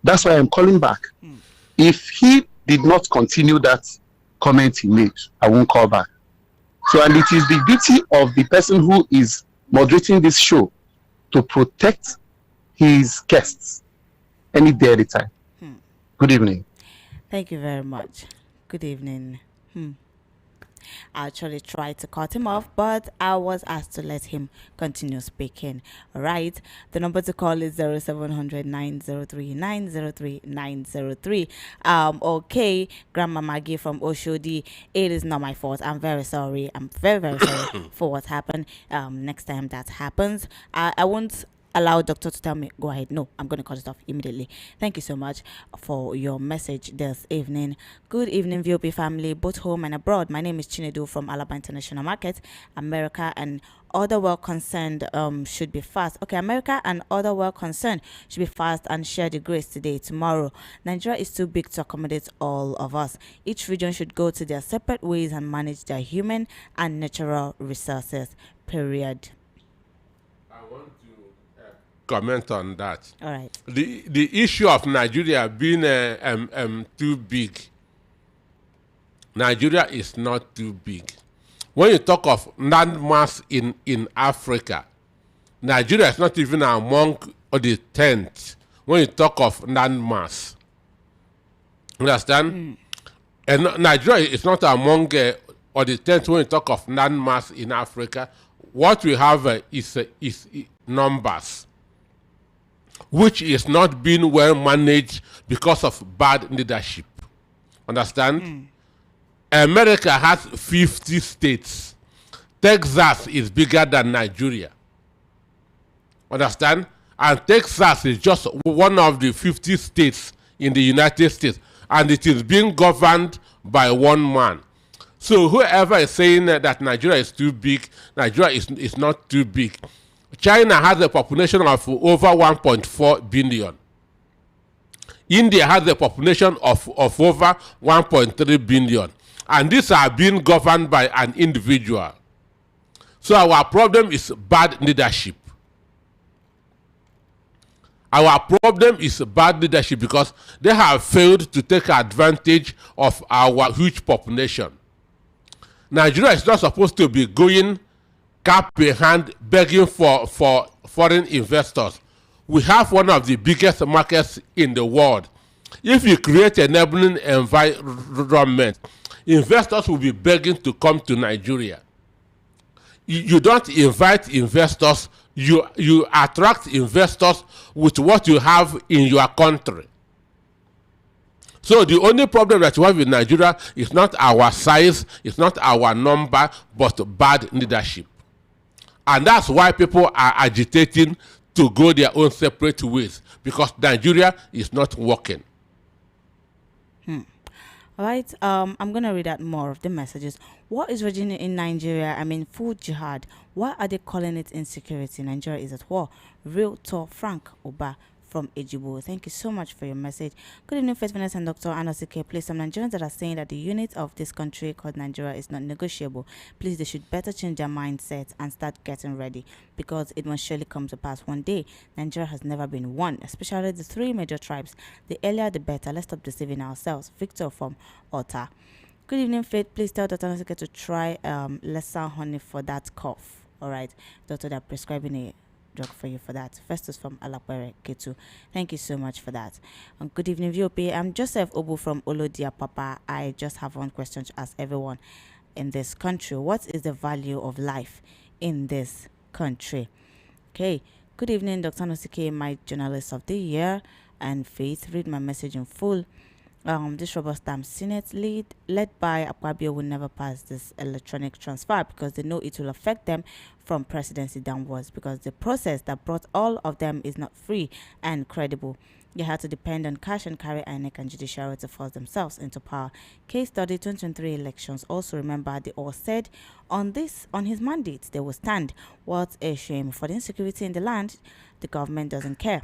That's why I'm calling back. If he did not continue that comment he made, I won't call back. So, and it is the duty of the person who is moderating this show to protect his guests any day, any time. Good evening. Thank you very much. Good evening. I actually tried to cut him off, but I was asked to let him continue speaking. All right. The number to call is 0700 903 903 903. Okay, Grandma Maggie from Oshodi. It is not my fault. I'm very sorry. I'm very, very sorry for what happened. Next time that happens, I won't allow doctor to tell me go ahead. No, I'm going to cut it off immediately. Thank you so much for your message this evening. Good evening, VOP family, both home and abroad. My name is Chinedu from Alaba International Market. America and other well concerned should be fast. Okay, America and other well concerned should be fast and share the grace today, tomorrow. Nigeria is too big to accommodate all of us. Each region should go to their separate ways and manage their human and natural resources. Period. Comment on that. All right. The issue of Nigeria being too big. Nigeria is not too big. When you talk of landmass in Africa, Nigeria is not even among the 10th. When you talk of landmass, understand? And Nigeria is not among the 10th when you talk of landmass in Africa. What we have is numbers, which is not being well managed because of bad leadership. Understand? America has 50 states. Texas is bigger than Nigeria. Understand? And Texas is just one of the 50 states in the United States. And it is being governed by one man. So whoever is saying that Nigeria is too big, Nigeria is not too big. China has a population of over 1.4 billion. India has a population of over 1.3 billion. And these are being governed by an individual. So our problem is bad leadership. Our problem is bad leadership because they have failed to take advantage of our huge population. Nigeria is not supposed to be going cap in hand begging for foreign investors. We have one of the biggest markets in the world. If you create an enabling environment, investors will be begging to come to Nigeria. You don't invite investors, you attract investors with what you have in your country. So the only problem that we have in Nigeria is not our size, it's not our number, but bad leadership. And that's why people are agitating to go their own separate ways, because Nigeria is not working. All right, I'm going to read out more of the messages. What is raging in Nigeria? I mean, food jihad. Why are they calling it insecurity? Nigeria is at war. Real talk, Frank Oba from Ejibo. Thank you so much for your message. Good evening, Faithfulness and Dr. Anosike. Please, some Nigerians that are saying that the unit of this country called Nigeria is not negotiable. Please, they should better change their mindset and start getting ready, because it must surely come to pass one day. Nigeria has never been one, especially the three major tribes. The earlier, the better. Let's stop deceiving ourselves. Victor from Ota. Good evening, Faith. Please tell Dr. Anosike to try lesser honey for that cough. All right, doctor, they're prescribing a drug for you for that. First is from Alapere Ketu. Thank you so much for that. Good evening, VOP. I'm Joseph Obu from Olodia Papa. I just have one question to ask everyone in this country. What is the value of life in this country? Okay. Good evening, Dr. Anosike, my journalist of the year, and Faith. Read my message in full. This rubber stamp Senate led by Akpabio will never pass this electronic transfer because they know it will affect them from presidency downwards, because the process that brought all of them is not free and credible. They had to depend on cash and carry INEC and judiciary to force themselves into power. Case study 2023 elections. Also remember, they all said on his mandate they will stand. What a shame. For the insecurity in the land, the government doesn't care.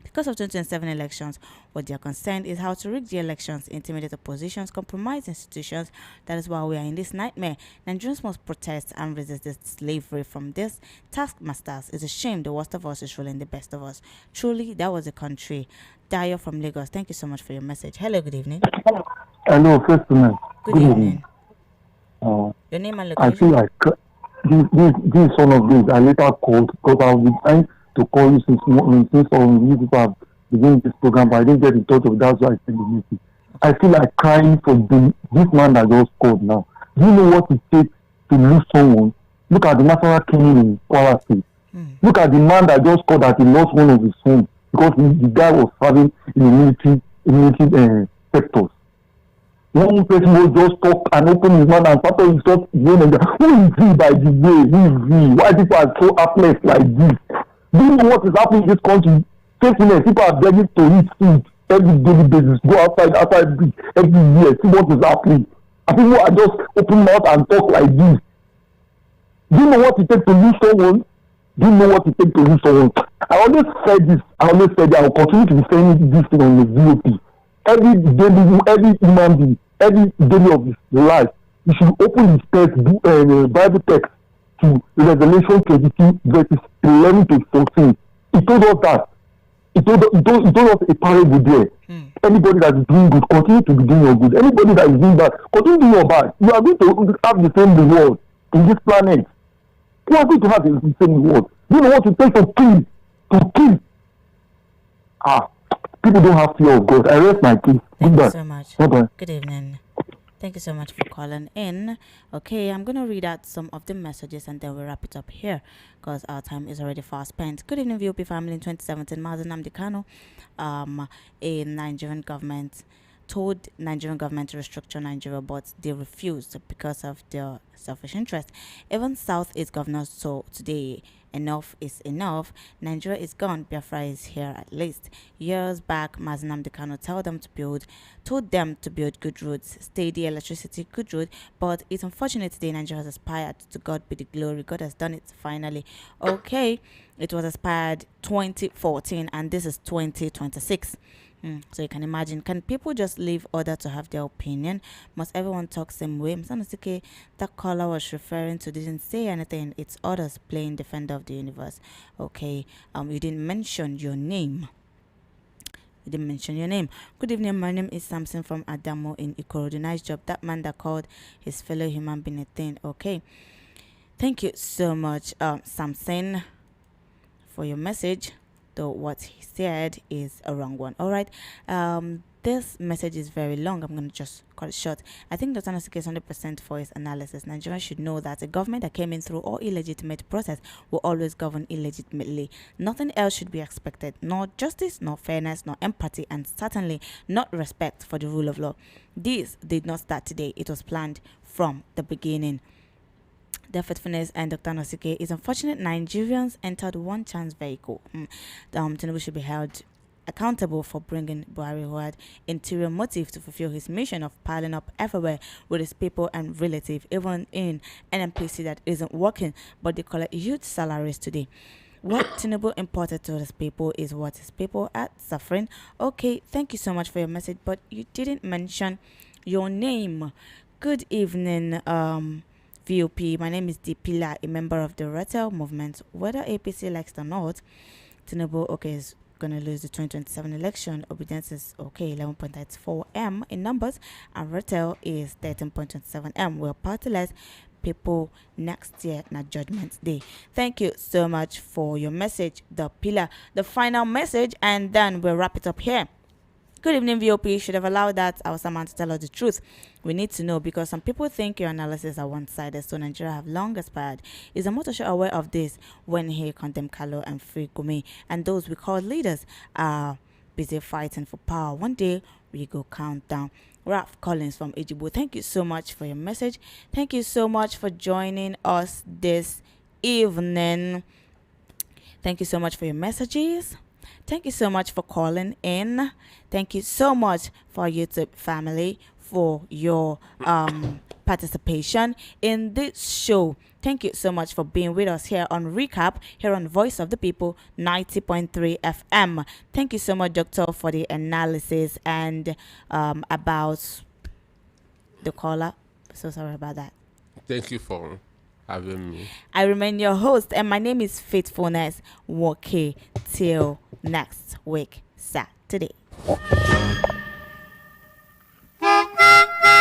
Because of 2027 elections, what they are concerned is how to rig the elections, intimidate oppositions, compromise institutions. That is why we are in this nightmare. Nigerians must protest and resist this slavery from these taskmasters. It's a shame the worst of us is ruling the best of us. Truly, that was a country. Dio from Lagos, thank you so much for your message. Hello, good evening. Hello, Faithfulness. Good evening. Your name and location? I feel like this one of these I later called because I was trying to call you since some you people have begun this program, but I didn't get in touch with. That's why I sent the message. I feel like crying for this man that just called now. Do you know what it takes to lose someone? Look at the national killing in Kwara State. Look at the man that just called that he lost one of his sons because the guy was serving in the military sectors. One person will just talk and open his mouth and start to insult his own. Who is he, by the way? Who is he? Why people are so helpless like this? Do you know what is happening in this country? Faithfulness, people are begging to eat food every daily basis. Go outside every year, see what is happening. And people are just open mouth and talk like this. Do you know what it takes to lose someone? Do you know what it takes to lose someone? I always said this. I will continue to be saying this thing on the VOP. Every human being, every day of his life, you should open his text, Bible text to Revelation 22, verses 11 to 14. He told us that. He told us a parable there. Anybody that is doing good, continue to be doing your good. Anybody that is doing bad, continue doing your bad. You are going to have the same reward in this planet. You are going to have the same reward. You know what it takes to kill? To kill. People don't have fear of God. I rest my case. Thank you so much. Bye-bye. Good evening. Thank you so much for calling in. Okay, I'm going to read out some of the messages and then we'll wrap it up here because our time is already fast spent. Good evening, VOP family. In 2017, Mazen Namdekano, a Nigerian government, told Nigerian government to restructure Nigeria, but they refused because of their selfish interest. Even Southeast governors saw today, enough is enough. Nigeria is gone. Biafra is here at least. Years back, Mazen Namdekano told them to build good roads, steady electricity, good road. But it's unfortunate today Nigeria has aspired. To God be the glory. God has done it finally. Okay, it was aspired 2014 and this is 2026. So you can imagine, can people just leave order to have their opinion? Must everyone talk same way? Msanasike, that caller was referring to didn't say anything. It's others playing defender of the universe. Okay, you didn't mention your name. Good evening, my name is Samson from Adamo in Ikorodu. Nice job. That man that called his fellow human being a thing. Okay, thank you so much, Samson, for your message. Though what he said is a wrong one. All right. This message is very long. I'm going to just cut it short. I think Dr. Nasike is 100% for his analysis. Nigerians should know that a government that came in through all illegitimate process will always govern illegitimately. Nothing else should be expected. Nor justice, nor fairness, nor empathy, and certainly not respect for the rule of law. This did not start today. It was planned from the beginning. Their faithfulness and Dr. Nosike is unfortunate. Nigerians entered one chance vehicle. Tinubu should be held accountable for bringing Buhari, who had interior motive to fulfill his mission of piling up everywhere with his people and relatives, even in NMPC that isn't working, but they collect huge salaries today. What Tinubu imported to his people is what his people are suffering. Okay, thank you so much for your message, but you didn't mention your name. Good evening, VOP. My name is Dipila, a member of the Retel movement. Whether APC likes it or not, Tinubu, okay, is going to lose the 2027 election. Obedience is, okay, 11.94 M in numbers, and Retel is 13.27 M. We're partyless people next year, not Judgment Day. Thank you so much for your message, the pillar. The final message, and then we'll wrap it up here. Good evening, VOP. Should have allowed that our Saman to tell us the truth. We need to know because some people think your analysis are one-sided, so Nigeria have long aspired. Is Amotosho aware of this when he condemned Kalo and Free Gumi, and those we call leaders are busy fighting for power? One day we go count down. Ralph Collins from Ejibo, thank you so much for your message. Thank you so much for joining us this evening. Thank you so much for your messages. Thank you so much for calling in. Thank you so much for YouTube family for your participation in this show. Thank you so much for being with us here on Recap, here on Voice of the People 90.3 FM. Thank you so much, Doctor, for the analysis and about the caller. So sorry about that. Thank you for having me. I remain your host, and my name is Faithfulness Woke. Till next week, Saturday.